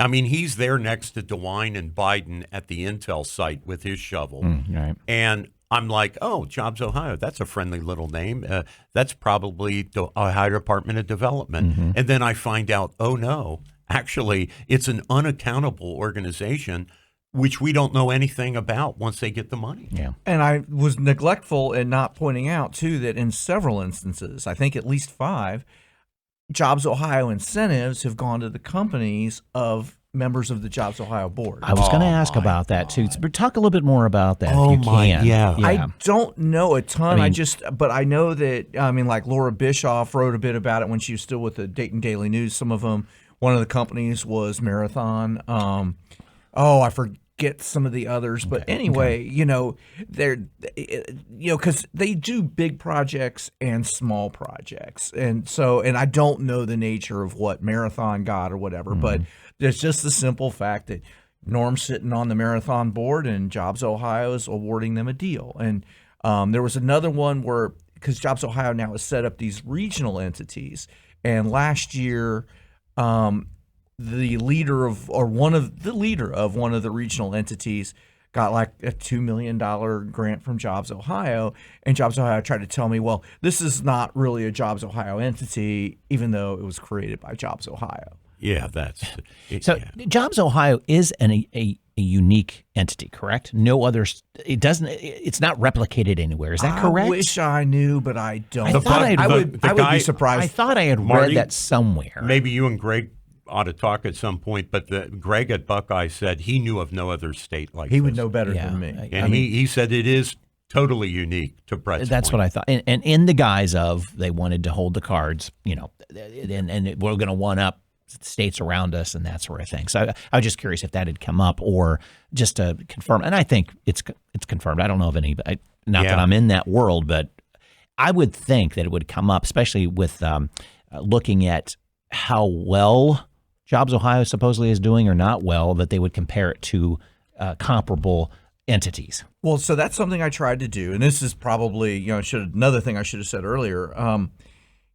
I mean, he's there next to DeWine and Biden at the Intel site with his shovel. Right. And I'm like, oh, Jobs Ohio, that's a friendly little name. That's probably the Ohio Department of Development. And then I find out, oh, no, actually, it's an unaccountable organization, which we don't know anything about once they get the money. Yeah. And I was neglectful in not pointing out, too, that in several instances, I think at least 5, Jobs Ohio incentives have gone to the companies of members of the Jobs Ohio board. I was going to ask about that too. But talk a little bit more about that. Oh, if you can. Yeah. I don't know a ton. But I know that, like Laura Bischoff wrote a bit about it when she was still with the Dayton Daily News. Some of them, one of the companies was Marathon. I forget some of the others, but anyway, they're, because they do big projects and small projects, and I don't know the nature of what Marathon got or whatever, but there's just the simple fact that Norm's sitting on the Marathon board and Jobs Ohio is awarding them a deal, and there was another one where, because Jobs Ohio now has set up these regional entities, and last year, the leader of one of the regional entities got like a $2 million grant from Jobs Ohio, and Jobs Ohio tried to tell me, well, this is not really a Jobs Ohio entity, even though it was created by Jobs Ohio. Yeah, that's so. Yeah. Jobs Ohio is a unique entity, correct? No other. It's not replicated anywhere. Is that correct? I wish I knew, but I don't. I would be surprised. I thought I had read that somewhere. Maybe you and Greg ought to talk at some point, but Greg at Buckeye said he knew of no other state like this. He would know better than me. And he said it is totally unique to Brett's That's point. what I thought. And in the guise of they wanted to hold the cards, and we're going to one up states around us and that sort of thing. So I was just curious if that had come up or just to confirm. And I think it's confirmed. I don't know of any, not that I'm in that world, but I would think that it would come up, especially with looking at how well Jobs Ohio supposedly is doing or not well, that they would compare it to comparable entities. Well, so that's something I tried to do, and this is probably another thing I should have said earlier.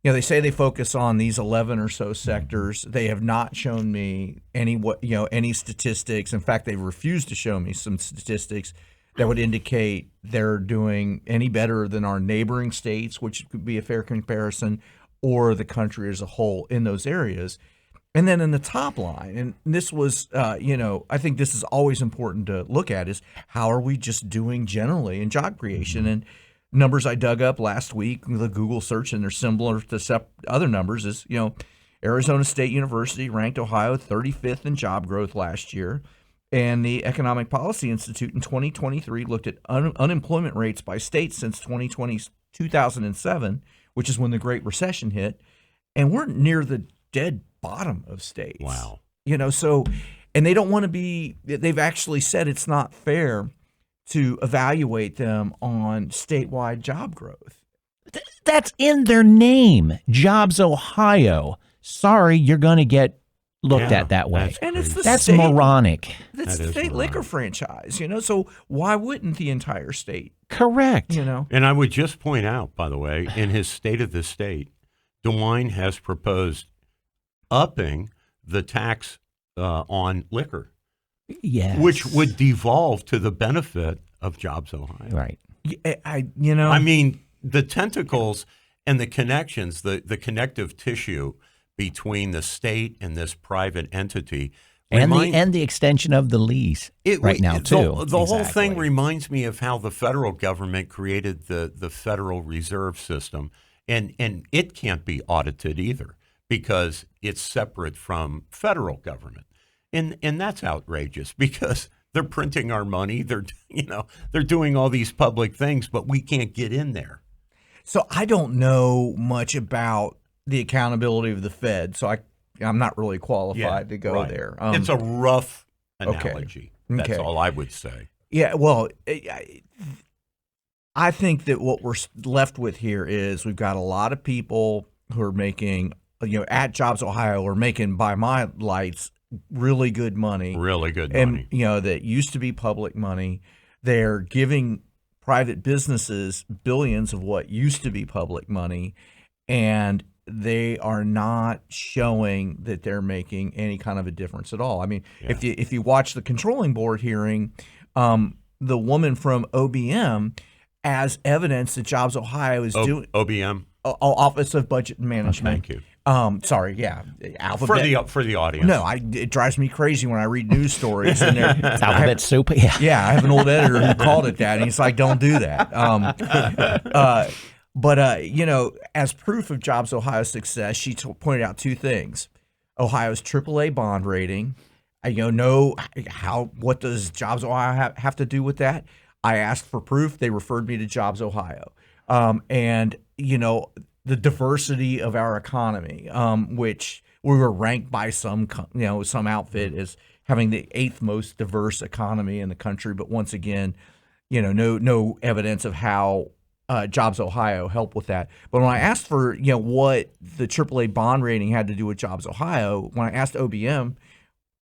They say they focus on these 11 or so sectors. They have not shown me any statistics. In fact, they've refused to show me some statistics that would indicate they're doing any better than our neighboring states, which could be a fair comparison, or the country as a whole in those areas. And then in the top line, and this was, I think this is always important to look at, is how are we just doing generally in job creation? And numbers I dug up last week, the Google search, and they're similar to other numbers, is, Arizona State University ranked Ohio 35th in job growth last year. And the Economic Policy Institute in 2023 looked at unemployment rates by state since 2007, which is when the Great Recession hit. And we're near the dead bottom of states. Wow. So, and they don't want to be, they've actually said it's not fair to evaluate them on statewide job growth. That's in their name, Jobs Ohio. Sorry, you're going to get looked at that way. And that's moronic. That's the state liquor franchise, so why wouldn't the entire state? Correct. And I would just point out, by the way, in his State of the State, DeWine has proposed upping the tax on liquor, which would devolve to the benefit of Jobs Ohio. Right. I mean, the tentacles and the connections, the connective tissue between the state and this private entity, and the extension of the lease now too. The whole thing reminds me of how the federal government created the Federal Reserve System, and it can't be audited either, because it's separate from federal government. And that's outrageous, because They're printing our money. They're they're doing all these public things, but we can't get in there. So I don't know much about the accountability of the Fed, so I'm not really qualified to go there. It's a rough analogy. Okay. That's all I would say. Yeah, well, I think that what we're left with here is we've got a lot of people who are making, at JobsOhio are making, by my lights, really good money. Really good money. And, that used to be public money. They're giving private businesses billions of what used to be public money, and they are not showing that they're making any kind of a difference at all. I mean, if you watch the controlling board hearing, the woman from OBM, as evidence that JobsOhio is doing OBM, Office of Budget and Management. Thank you. Sorry, Alphabet. For the audience. No, it drives me crazy when I read news stories and it's alphabet soup. Yeah, I have an old editor who called it that, and he's like, "Don't do that." But as proof of JobsOhio's success, she pointed out two things: Ohio's AAA bond rating. What does JobsOhio have to do with that? I asked for proof. They referred me to JobsOhio, and the diversity of our economy, which we were ranked by some outfit as having the 8th most diverse economy in the country. But once again, no evidence of how JobsOhio helped with that. But when I asked for what the AAA bond rating had to do with JobsOhio, when I asked OBM,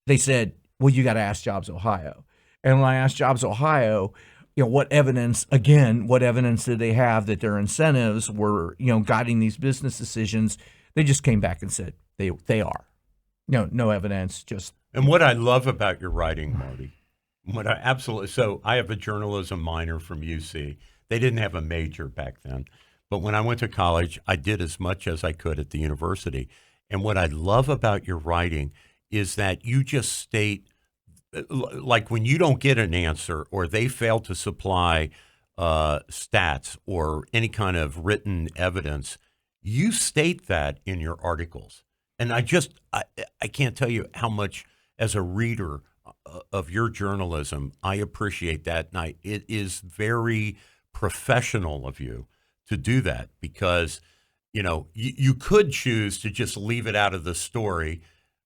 they said, "Well, you got to ask JobsOhio." And when I asked JobsOhio, what evidence did they have that their incentives were, guiding these business decisions? They just came back and said they are. No evidence, just. And what I love about your writing, Marty, so I have a journalism minor from UC. They didn't have a major back then. But when I went to college, I did as much as I could at the university. And what I love about your writing is that you just state, like when you don't get an answer or they fail to supply stats or any kind of written evidence, you state that in your articles. And I can't tell you how much, as a reader of your journalism, I appreciate that. And it is very professional of you to do that, because you could choose to just leave it out of the story,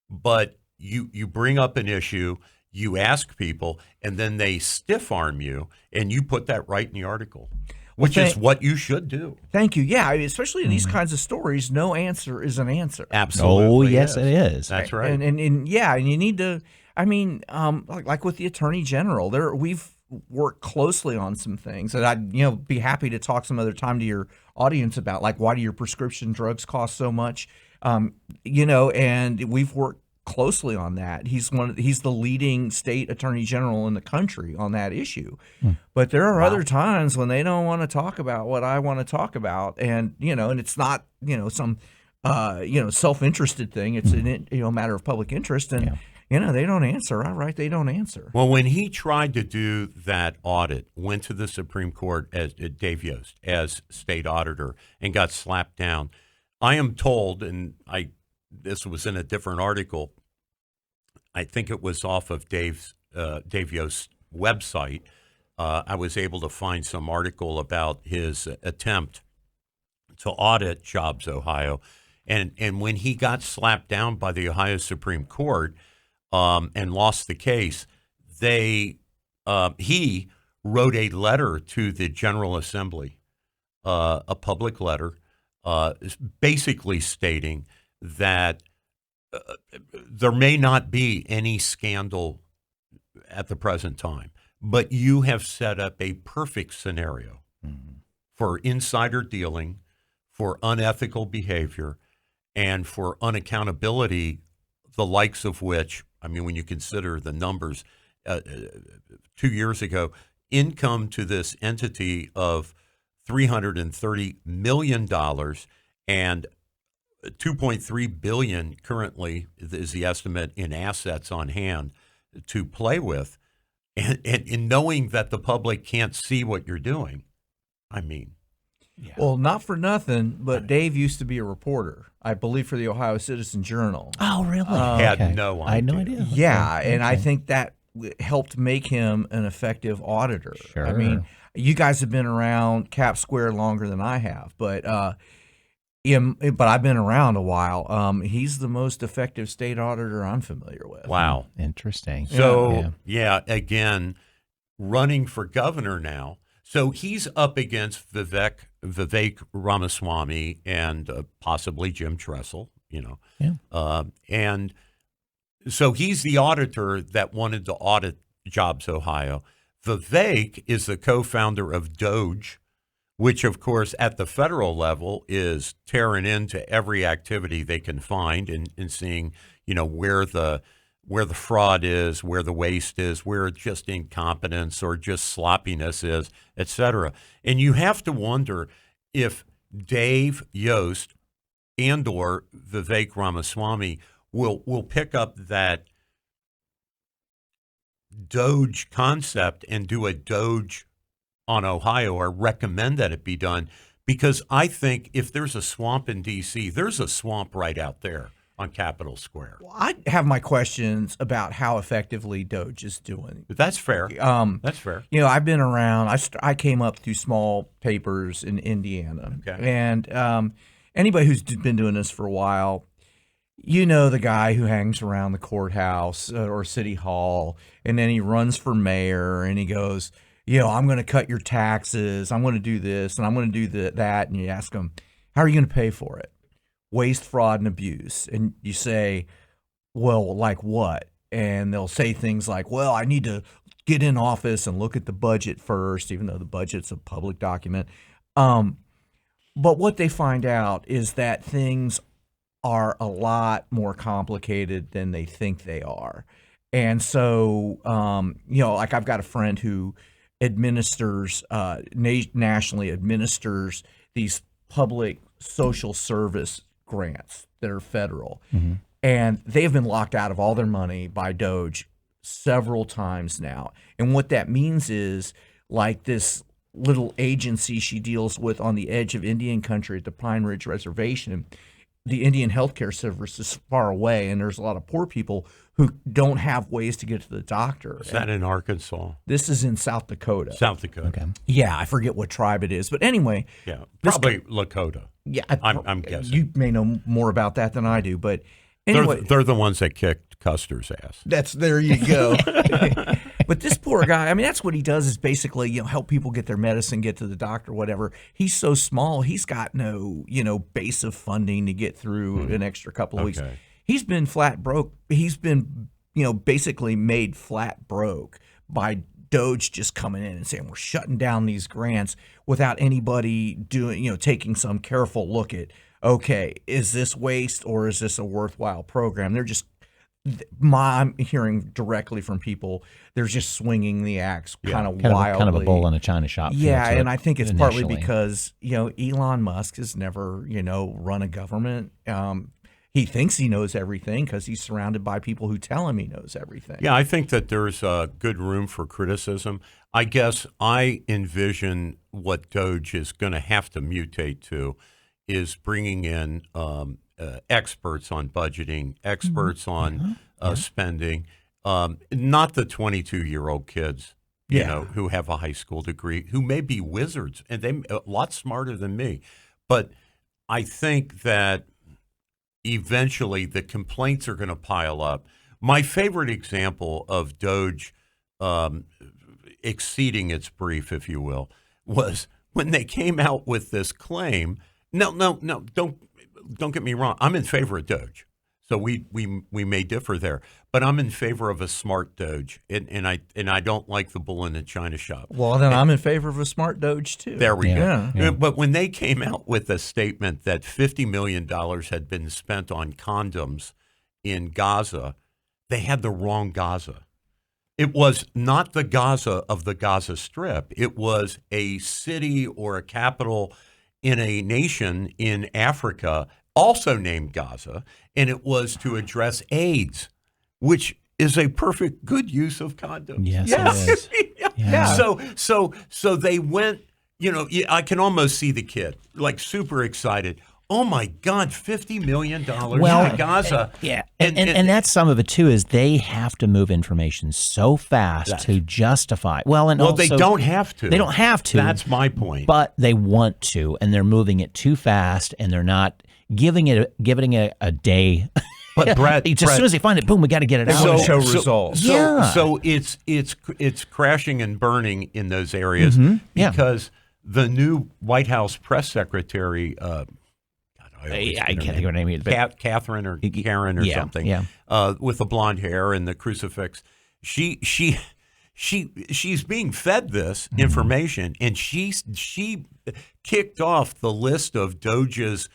but you bring up an issue, you ask people, and then they stiff arm you, and you put that right in the article, which is what you should do. Thank you. Yeah, especially in these kinds of stories, no answer is an answer. Absolutely. Oh, yes, it is. That's right. And you need to. I mean, like with the Attorney General, we've worked closely on some things that I'd be happy to talk some other time to your audience about, like why do your prescription drugs cost so much, and we've worked closely on that. He's the leading state attorney general in the country on that issue. But there are other times when they don't want to talk about what I want to talk about, and and it's not some self-interested thing. It's a matter of public interest, and they don't answer. I write, they don't answer. Well, when he tried to do that audit, went to the Supreme Court as Dave Yost as state auditor and got slapped down. I am told, and this was in a different article, I think it was off of Dave Yost's website. I was able to find some article about his attempt to audit JobsOhio. And when he got slapped down by the Ohio Supreme Court and lost the case, he wrote a letter to the General Assembly, a public letter, basically stating that there may not be any scandal at the present time, but you have set up a perfect scenario for insider dealing, for unethical behavior, and for unaccountability, the likes of which, I mean, when you consider the numbers, 2 years ago, income to this entity of $330 million and $2.3 billion currently is the estimate in assets on hand to play with, and in knowing that the public can't see what you're doing. I mean, well, not for nothing, but Dave used to be a reporter, I believe, for the Ohio Citizen Journal. Oh, really? Had no idea. I had no idea. Yeah, and I think that helped make him an effective auditor. Sure. I mean, you guys have been around Cap Square longer than I have, but I've been around a while. He's the most effective state auditor I'm familiar with. Wow. Interesting. So, again, running for governor now. So he's up against Vivek Ramaswamy and possibly Jim Tressel, and so he's the auditor that wanted to audit JobsOhio. Vivek is the co-founder of Doge, which, of course, at the federal level is tearing into every activity they can find and seeing, where the fraud is, where the waste is, where just incompetence or just sloppiness is, et cetera. And you have to wonder if Dave Yost and or Vivek Ramaswamy will pick up that Doge concept and do a Doge on Ohio or recommend that it be done, because I think if there's a swamp in D.C., there's a swamp right out there on Capitol Square. Well, I have my questions about how effectively Doge is doing. That's fair. That's fair. I've been around. I came up through small papers in Indiana. Okay. And anybody who's been doing this for a while, the guy who hangs around the courthouse or city hall, and then he runs for mayor and he goes, I'm going to cut your taxes. I'm going to do this and I'm going to do that. And you ask him, how are you going to pay for it? Waste, fraud, and abuse. And you say, well, like what? And they'll say things like, well, I need to get in office and look at the budget first, even though the budget's a public document. But what they find out is that things are a lot more complicated than they think they are. And so, like I've got a friend who administers, nationally administers these public social service grants that are federal. Mm-hmm. And they've been locked out of all their money by Doge several times now. And what that means is, like this little agency she deals with on the edge of Indian country at the Pine Ridge Reservation, the Indian healthcare service is far away, and there's a lot of poor people who don't have ways to get to the doctor. Is that in Arkansas? This is in South Dakota. South Dakota. Okay. Yeah, I forget what tribe it is. But anyway. Yeah, probably Lakota. Yeah, I'm guessing. You may know more about that than I do. But anyway. They're the ones that kicked Custer's ass. There you go. But this poor guy, I mean, that's what he does is basically, help people get their medicine, get to the doctor, whatever. He's so small, he's got no, base of funding to get through an extra couple of weeks. He's been flat broke. He's been, basically made flat broke by Doge just coming in and saying, we're shutting down these grants without anybody doing, taking some careful look at, okay, is this waste or is this a worthwhile program? They're just, I'm hearing directly from people, they're just swinging the axe kind of wildly. Kind of a bull in a china shop. Yeah, and I think it's partly because, Elon Musk has never, run a government. He thinks he knows everything because he's surrounded by people who tell him he knows everything. Yeah, I think that there's good room for criticism. I guess I envision what Doge is going to have to mutate to is bringing in experts on budgeting, experts on spending, not the 22-year-old kids, who have a high school degree, who may be wizards, and they're a lot smarter than me. But I think that eventually the complaints are going to pile up. My favorite example of Doge exceeding its brief, if you will, was when they came out with this claim. No, don't get me wrong. I'm in favor of Doge. So we may differ there, but I'm in favor of a smart Doge, and I don't like the bull in the china shop. Well, then I'm in favor of a smart Doge too. There we go. Yeah. But when they came out with a statement that $50 million had been spent on condoms in Gaza, they had the wrong Gaza. It was not the Gaza of the Gaza Strip. It was a city or a capital in a nation in Africa also named Gaza, and it was to address AIDS, which is a perfect good use of condoms. Yes. It is. Yeah. So they went, I can almost see the kid, like super excited. Oh my God, $50 million Well, to Gaza. Yeah, and that's some of it too. Is they have to move information so fast to justify. Well, and well, also, they don't have to. They don't have to. That's my point. But they want to, and they're moving it too fast, and they're not giving it a day. But Brett, as soon as they find it, boom, we got to get it out. want to show results. So it's crashing and burning in those areas because the new White House press secretary. I can't think of her name either. Catherine or Karen or something. Yeah. With the blonde hair and the crucifix. She's being fed this information, and she kicked off the list of Doge's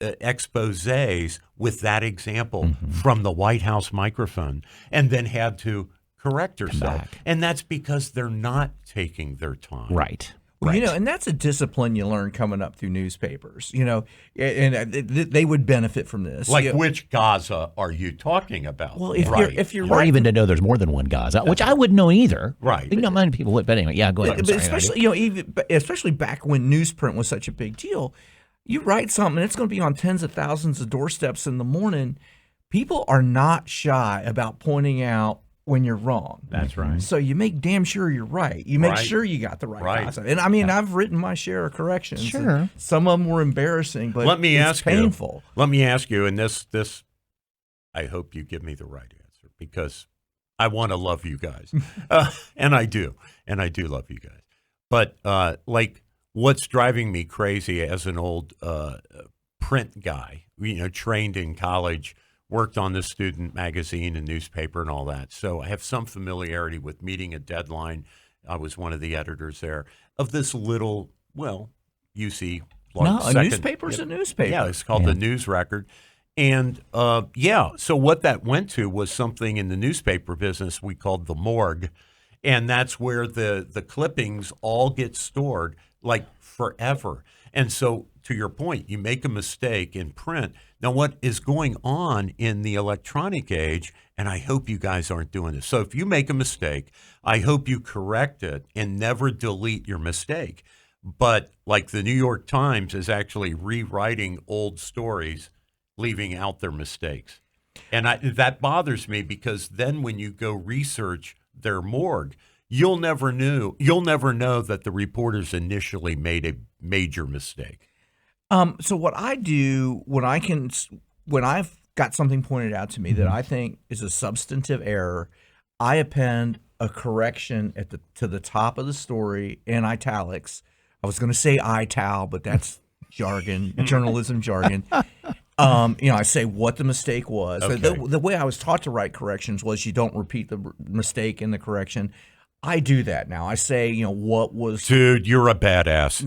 exposés with that example from the White House microphone, and then had to correct herself. And that's because they're not taking their time. Right. Well, and that's a discipline you learn coming up through newspapers, and they would benefit from this. Like, which Gaza are you talking about? Well, if you're or even to know there's more than one Gaza, which I wouldn't know either. Right. Not many people would, but anyway, yeah, go ahead. But especially, especially back when newsprint was such a big deal, you write something, and it's going to be on tens of thousands of doorsteps in the morning. People are not shy about pointing out when you're wrong. That's right. So you make damn sure you're right. You make sure you got the right concept. And I mean, I've written my share of corrections. Sure. Some of them were embarrassing, but it's painful. Let me ask you, and this, I hope you give me the right answer, because I want to love you guys. And I do love you guys. But like, what's driving me crazy as an old print guy, trained in college, worked on the student magazine and newspaper and all that. So I have some familiarity with meeting a deadline. I was one of the editors there of this little, UC. A newspaper's a newspaper. Yeah, it's called the News Record. And so what that went to was something in the newspaper business we called the morgue. And that's where the clippings all get stored like forever. And so, to your point, you make a mistake in print. Now, what is going on in the electronic age, and I hope you guys aren't doing this. So if you make a mistake, I hope you correct it and never delete your mistake. But like the New York Times is actually rewriting old stories, leaving out their mistakes. And that bothers me, because then when you go research their morgue, you'll never know that the reporters initially made a major mistake. So what I do when I've got something pointed out to me that I think is a substantive error, I append a correction to the top of the story in italics. I was going to say ital, but that's jargon, journalism jargon. I say what the mistake was. Okay. The way I was taught to write corrections was you don't repeat the mistake in the correction. I do that now. I say, what was. Dude, you're a badass.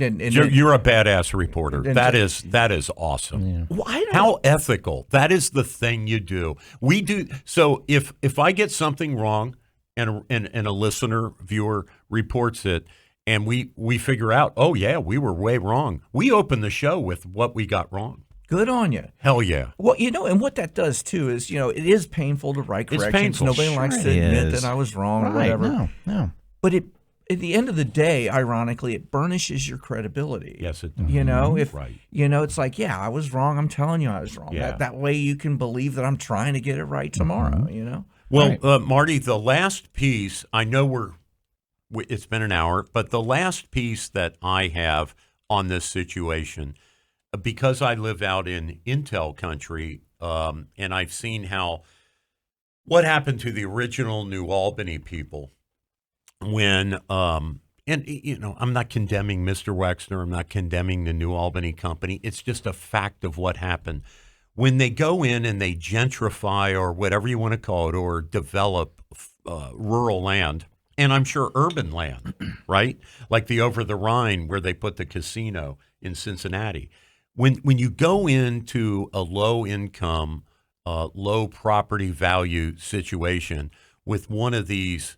You're a badass reporter. That is awesome. Yeah. Well, how ethical. That is the thing you do. We do. So if I get something wrong and a listener, viewer reports it, and we figure out, oh yeah, we were way wrong, we open the show with what we got wrong. Good on you. Hell yeah. Well, and what that does too is, it is painful to write corrections. It's painful. Nobody likes to admit that I was wrong or whatever. No. But at the end of the day, ironically, it burnishes your credibility. Yes, it does. It's like, I was wrong. I'm telling you I was wrong. Yeah. That way you can believe that I'm trying to get it right tomorrow, Well, right. Marty, the last piece, I know it's been an hour, but the last piece that I have on this situation, because I live out in Intel country, and I've seen what happened to the original New Albany people when, I'm not condemning Mr. Wexner, I'm not condemning the New Albany company. It's just a fact of what happened. When they go in and they gentrify, or whatever you want to call it, or develop rural land, and I'm sure urban land, right? Like the Over the Rhine where they put the casino in Cincinnati. When you go into a low-income, low property value situation with one of these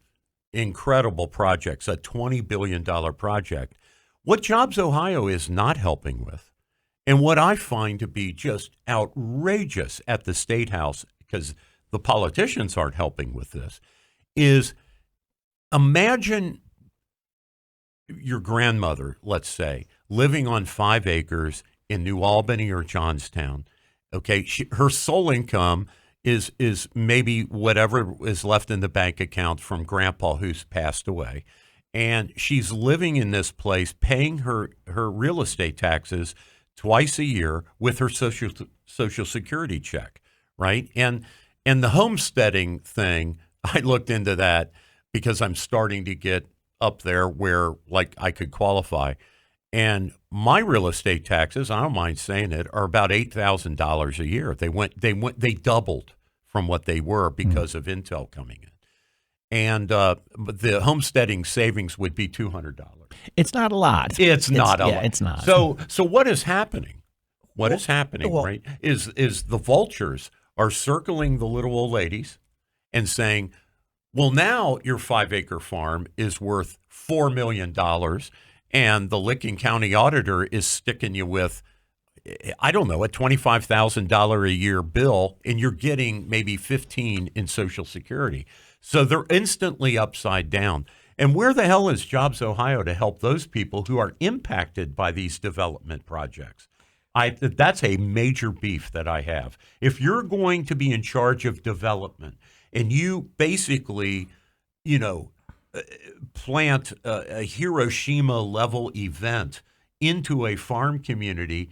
incredible projects, a $20 billion project, what JobsOhio is not helping with, and what I find to be just outrageous at the State House, because the politicians aren't helping with this, is imagine your grandmother, let's say, living on 5 acres in New Albany or Johnstown. Okay, her sole income is maybe whatever is left in the bank account from Grandpa who's passed away, and she's living in this place, paying her real estate taxes twice a year with her social security check, right? And the homesteading thing, I looked into that because I'm starting to get up there where like I could qualify. And my real estate taxes, I don't mind saying it, are about $8,000 a year. They doubled from what they were because of Intel coming in. And but the homesteading savings would be $200. It's not a lot. It's not a lot. Yeah, it's not. So what is happening? What is happening, right? Is the vultures are circling the little old ladies and saying, well, now your 5-acre farm is worth $4 million, and the Licking County auditor is sticking you with, I don't know, a $25,000 a year bill, and you're getting maybe $15,000 in Social Security. So they're instantly upside down. And where the hell is JobsOhio to help those people who are impacted by these development projects? That's a major beef that I have. If you're going to be in charge of development and you basically, plant a Hiroshima-level event into a farm community,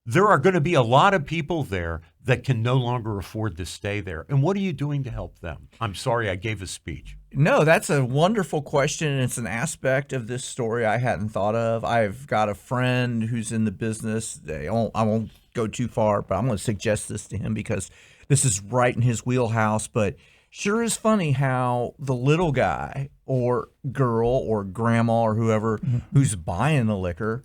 there are going to be a lot of people there that can no longer afford to stay there. And what are you doing to help them? I'm sorry, I gave a speech. No, that's a wonderful question, and it's an aspect of this story I hadn't thought of. I've got a friend who's in the business. I won't go too far, but I'm going to suggest this to him because this is right in his wheelhouse. But sure is funny how the little guy or girl or grandma or whoever who's buying the liquor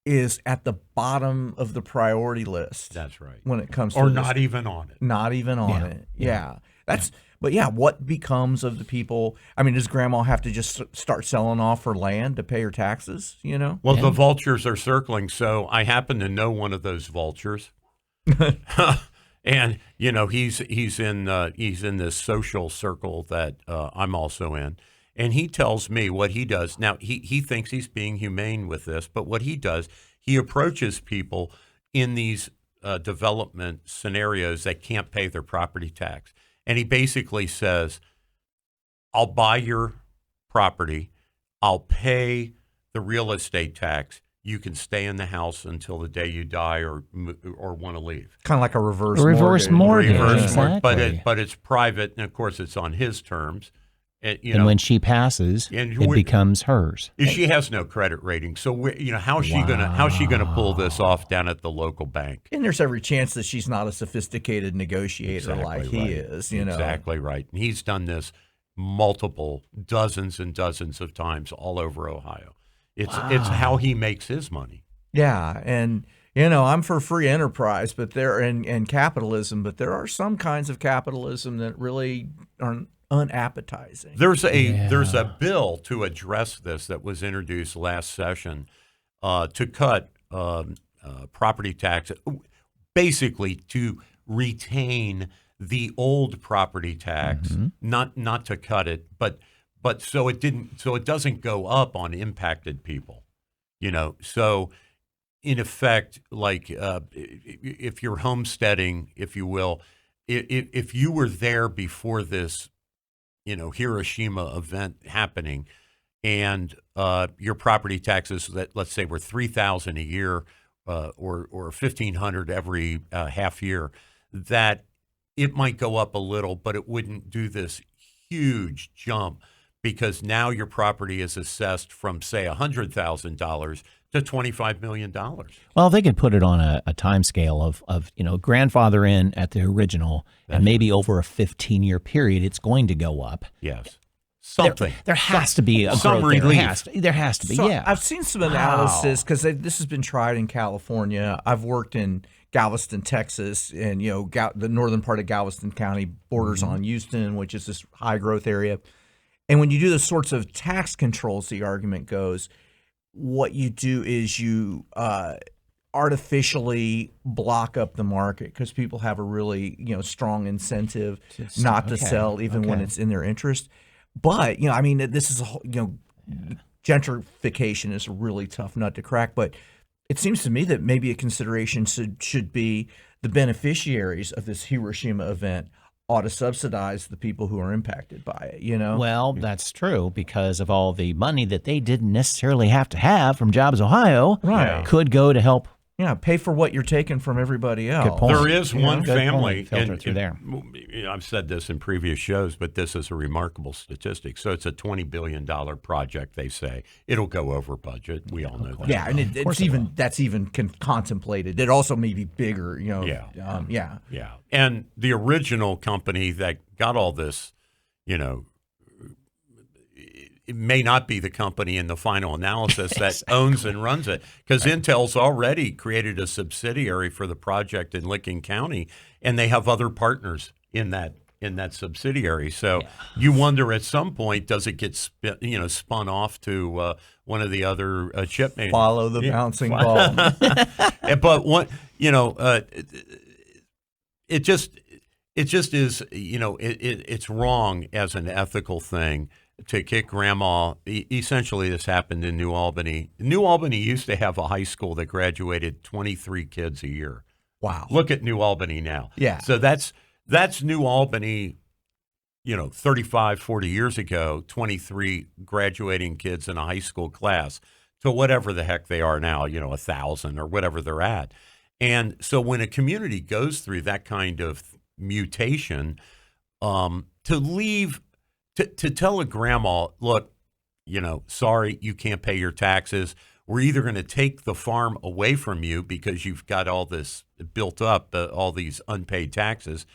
is at the bottom of the priority list. That's right. When it comes to or not even on it. Not even on it. Yeah. But what becomes of the people? I mean, does grandma have to just start selling off her land to pay her taxes, Well, the vultures are circling. So I happen to know one of those vultures. And, he's in this social circle that I'm also in. And he tells me what he does. Now, he thinks he's being humane with this, but what he does, he approaches people in these development scenarios that can't pay their property tax. And he basically says, I'll buy your property. I'll pay the real estate tax. You can stay in the house until the day you die or want to leave. Kind of like a reverse mortgage. Exactly. But it's private, and of course it's on his terms. And when she passes, it becomes hers. She has no credit rating, so how's she gonna pull this off down at the local bank? And there's every chance that she's not a sophisticated negotiator like he is. Exactly right. And he's done this dozens and dozens of times all over Ohio. It's how he makes his money. Yeah, and I'm for free enterprise, but and capitalism, but there are some kinds of capitalism that really aren't unappetizing. There's a bill to address this that was introduced last session to cut property tax, basically to retain the old property tax, not to cut it, but so it doesn't go up on impacted people, So in effect, like if you're homesteading, if you will, if you were there before this, Hiroshima event happening, and your property taxes that let's say were $3,000 a year or $1,500 every half year, that it might go up a little, but it wouldn't do this huge jump because now your property is assessed from say $100,000 to $25 million. Well, they could put it on a time scale of grandfather in at the original, and maybe over a 15-year period, it's going to go up. Yes. Something. There has to be some relief. There has to be, so yeah. I've seen some analysis because this has been tried in California. I've worked in Galveston, Texas, and the northern part of Galveston County borders on Houston, which is this high growth area. And when you do the sorts of tax controls, the argument goes, what you do is you artificially block up the market because people have a really strong incentive not to sell even when it's in their interest. But this is gentrification is a really tough nut to crack. But it seems to me that maybe a consideration should be the beneficiaries of this Hiroshima event ought to subsidize the people who are impacted by it, Well, that's true because of all the money that they didn't necessarily have to have from Jobs Ohio Right. could go to help. Yeah, pay for what you're taking from everybody else. Good point. There is one Good family, point. Filter through there. I've said this in previous shows, but this is a remarkable statistic. So it's a $20 billion project, they say. It'll go over budget. We all know that. Yeah, and that's even contemplated. It also may be bigger, Yeah. Yeah. And the original company that got all this, it may not be the company in the final analysis that owns and runs it, because Intel's already created a subsidiary for the project in Licking County, and they have other partners in that subsidiary. So you wonder at some point, does it get spun off to one of the other chip makers? Follow the bouncing ball. But what it just is, it's wrong as an ethical thing to kick grandma. Essentially, this happened in New Albany. New Albany used to have a high school that graduated 23 kids a year. Wow. Look at New Albany now. Yeah. So that's New Albany, 35, 40 years ago, 23 graduating kids in a high school class to whatever the heck they are now, 1,000 or whatever they're at. And so when a community goes through that kind of mutation, to tell a grandma, look, sorry, you can't pay your taxes. We're either going to take the farm away from you because you've got all this built up, all these unpaid taxes.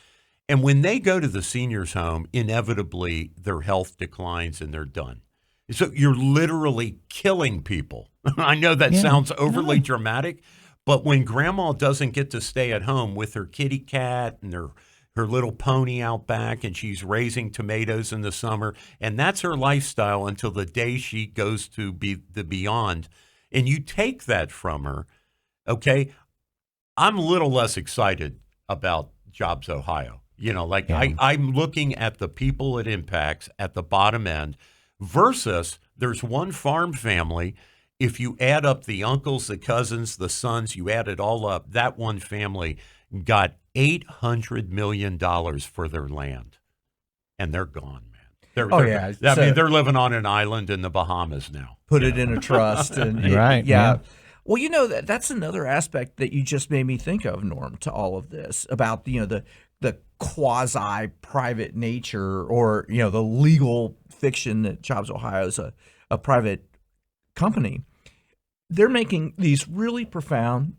And when they go to the seniors' home, inevitably their health declines and they're done. So you're literally killing people. I know that sounds overly dramatic, but when grandma doesn't get to stay at home with her kitty cat and her little pony out back, and she's raising tomatoes in the summer, and that's her lifestyle until the day she goes to be the beyond, and you take that from her, okay, I'm a little less excited about Jobs Ohio. I'm looking at the people it impacts at the bottom end versus there's one farm family. If you add up the uncles, the cousins, the sons, you add it all up, that one family got $800 million for their land, and they're gone, man. They're living on an island in the Bahamas now. Put it in a trust, and Right? Yeah. Well, that's another aspect that you just made me think of, Norm, to all of this about the quasi-private nature or the legal fiction that Jobs Ohio is a private company. They're making these really profound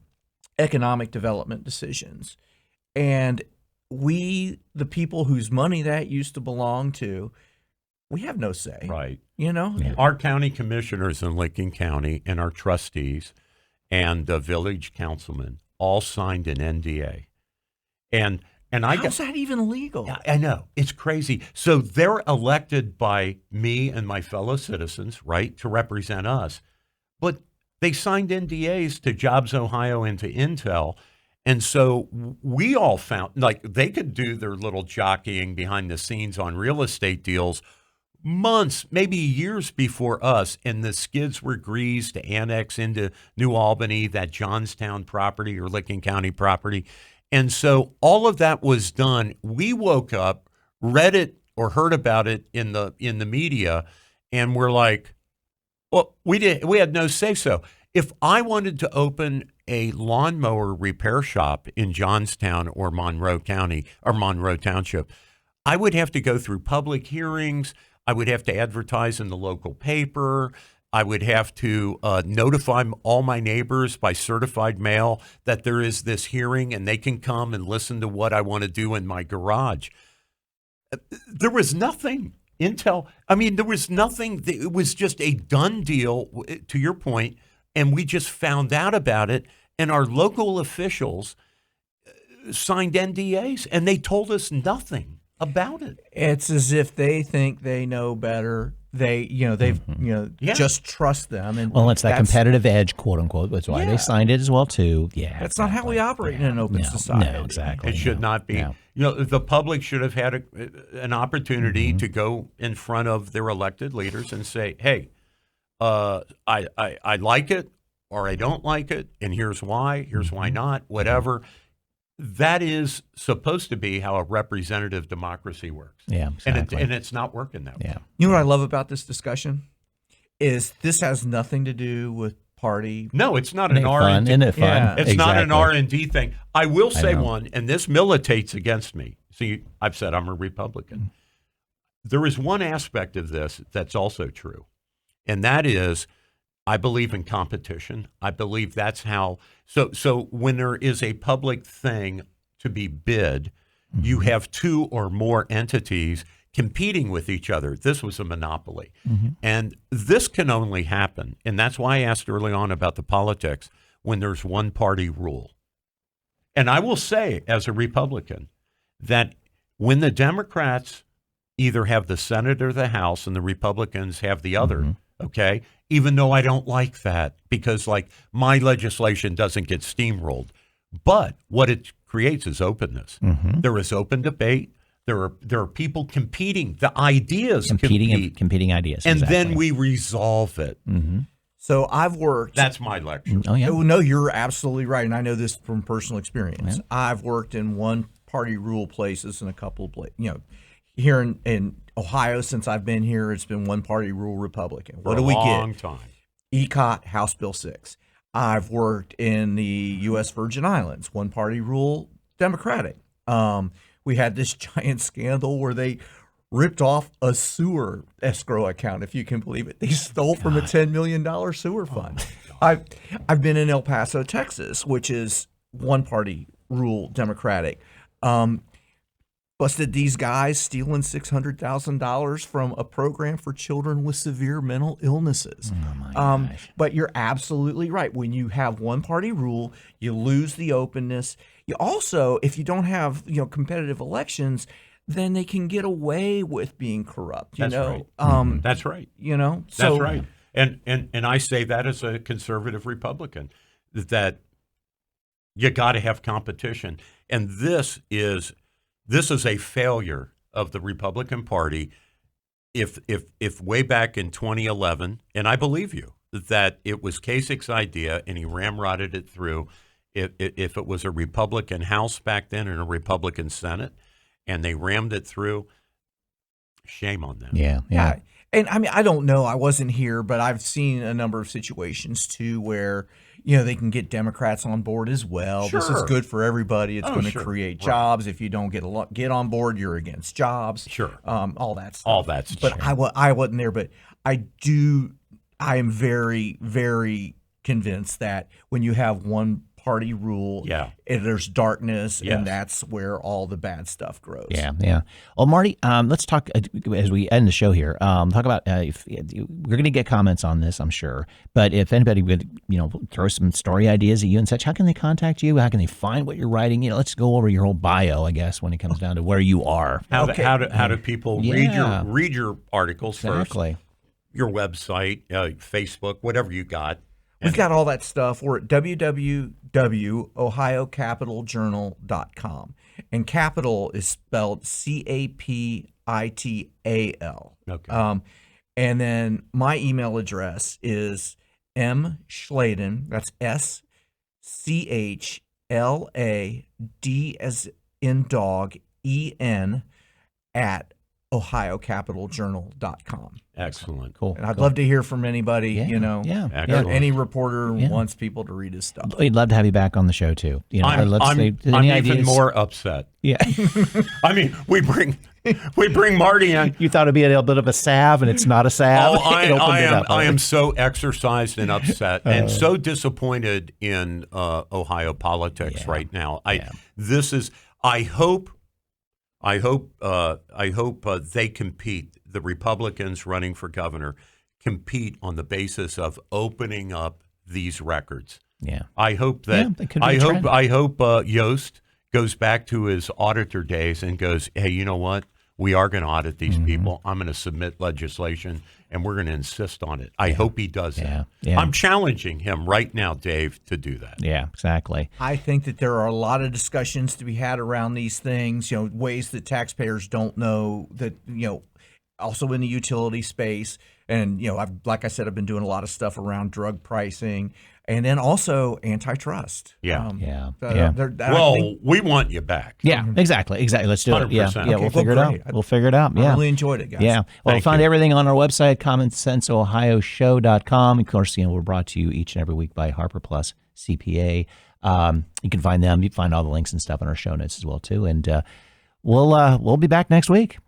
economic development decisions. And we, the people whose money that used to belong to, we have no say. Right. Our Our county commissioners in Licking County and our trustees and the village councilman all signed an NDA. And how's that even legal? I know. It's crazy. So they're elected by me and my fellow citizens, right, to represent us. But they signed NDAs to Jobs Ohio and to Intel. And so we all found they could do their little jockeying behind the scenes on real estate deals months, maybe years before us. And the skids were greased to annex into New Albany, that Johnstown property or Licking County property. And so all of that was done. We woke up, read it or heard about it in the media, and we're like, well, we had no say so. If I wanted to open a lawnmower repair shop in Johnstown or Monroe County or Monroe Township, I would have to go through public hearings. I would have to advertise in the local paper. I would have to notify all my neighbors by certified mail that there is this hearing and they can come and listen to what I want to do in my garage. There was nothing. There was nothing. It was just a done deal, to your point, and we just found out about it, and our local officials signed NDAs, and they told us nothing about it. It's as if they think they know better. Just trust them. And it's that competitive edge, quote unquote. That's why they signed it as well too. Yeah, that's not how we operate in an open society. No, exactly. It should not be. Yeah. The public should have had an opportunity to go in front of their elected leaders and say, "Hey, I like it. or I don't like it, and here's why, here's why not, whatever. That is supposed to be how a representative democracy works. Yeah, exactly. And it's not working that way. You know what I love about this discussion is this has nothing to do with party. No, it's not an R&D. Isn't it fun? Yeah. It's Exactly. not an R&D thing. I will say know. one, and this militates against me. See, I've said I'm a Republican. There is one aspect of this that's also true, and that is I believe in competition. I believe that's how. So when there is a public thing to be bid, you have two or more entities competing with each other. This was a monopoly. And this can only happen, and that's why I asked early on about the politics, when there's one party rule. And I will say, as a Republican, that when the Democrats either have the Senate or the House and the Republicans have the other, okay, even though I don't like that because, like, my legislation doesn't get steamrolled. But what it creates is openness. There is open debate. There are people competing. The ideas competing ideas. and exactly. then we resolve it. So I've worked. That's my lecture. Oh yeah. Oh, no, you're absolutely right, and I know this from personal experience. I've worked in one-party rule places and a couple of places. Here in Ohio, since I've been here, it's been one-party rule Republican. What do we get? Long time. ECOT, House Bill 6. I've worked in the U.S. Virgin Islands, one-party rule Democratic. We had this giant scandal where they ripped off a sewer escrow account, if you can believe it. They stole from a $10 million sewer fund. I've been in El Paso, Texas, which is one-party rule Democratic. Busted these guys stealing $600,000 from a program for children with severe mental illnesses. Oh my gosh. But you're absolutely right. When you have one-party rule, you lose the openness. You also, if you don't have competitive elections, then they can get away with being corrupt. That's right. That's right. That's right. And I say that as a conservative Republican, that you got to have competition. And this is a failure of the Republican Party. If way back in 2011, and I believe you, that it was Kasich's idea and he ramrodded it through, if it was a Republican House back then and a Republican Senate, and they rammed it through, shame on them. Yeah. And I mean, I don't know. I wasn't here, but I've seen a number of situations too where they can get Democrats on board as well. Sure. This is good for everybody. It's going to sure. create jobs. If you don't get on board, you're against jobs. Sure. All that stuff. All that stuff. But I wasn't there. But I am very, very convinced that when you have one party rule, there's darkness, and that's where all the bad stuff grows. Yeah. Well, Marty, let's talk as we end the show here. Talk about if we're going to get comments on this, I'm sure. But if anybody would, throw some story ideas at you and such, how can they contact you? How can they find what you're writing? Let's go over your whole bio, I guess, when it comes down to where you are. How do people read your articles first? Your website, Facebook, whatever you got. We've got all that stuff. We're at www.ohiocapitaljournal.com. And capital is spelled Capital. Okay. And then my email address is mschladen, that's SCHLAD as in dog, EN, at ohiocapitaljournal.com. Excellent. Cool. And I'd love to hear from anybody, any reporter who wants people to read his stuff. We'd love to have you back on the show too. I'm even more upset. Yeah. I mean, we bring Marty in. You thought it'd be a little bit of a salve, and it's not a salve. I am so exercised and upset and so disappointed in Ohio politics right now. I hope they compete. The Republicans running for governor compete on the basis of opening up these records. Yeah. I hope that. I hope Yost goes back to his auditor days and goes, hey, you know what? We are going to audit these people. I'm going to submit legislation, and we're going to insist on it. I hope he does that. Yeah. I'm challenging him right now, Dave, to do that. Yeah, exactly. I think that there are a lot of discussions to be had around these things, ways that taxpayers don't know that, also in the utility space. And, like I said, I've been doing a lot of stuff around drug pricing. and then also antitrust. Yeah. We want you back. Yeah, exactly. Let's do it. Yeah, 100%. we'll figure it out. We'll figure it out. Yeah. I really enjoyed it, guys. Yeah. Well, Thank find you. everything on our website, commonsenseohioshow.com. Of course, we're brought to you each and every week by Harper Plus CPA. You can find them. You can find all the links and stuff in our show notes as well, too. And we'll be back next week.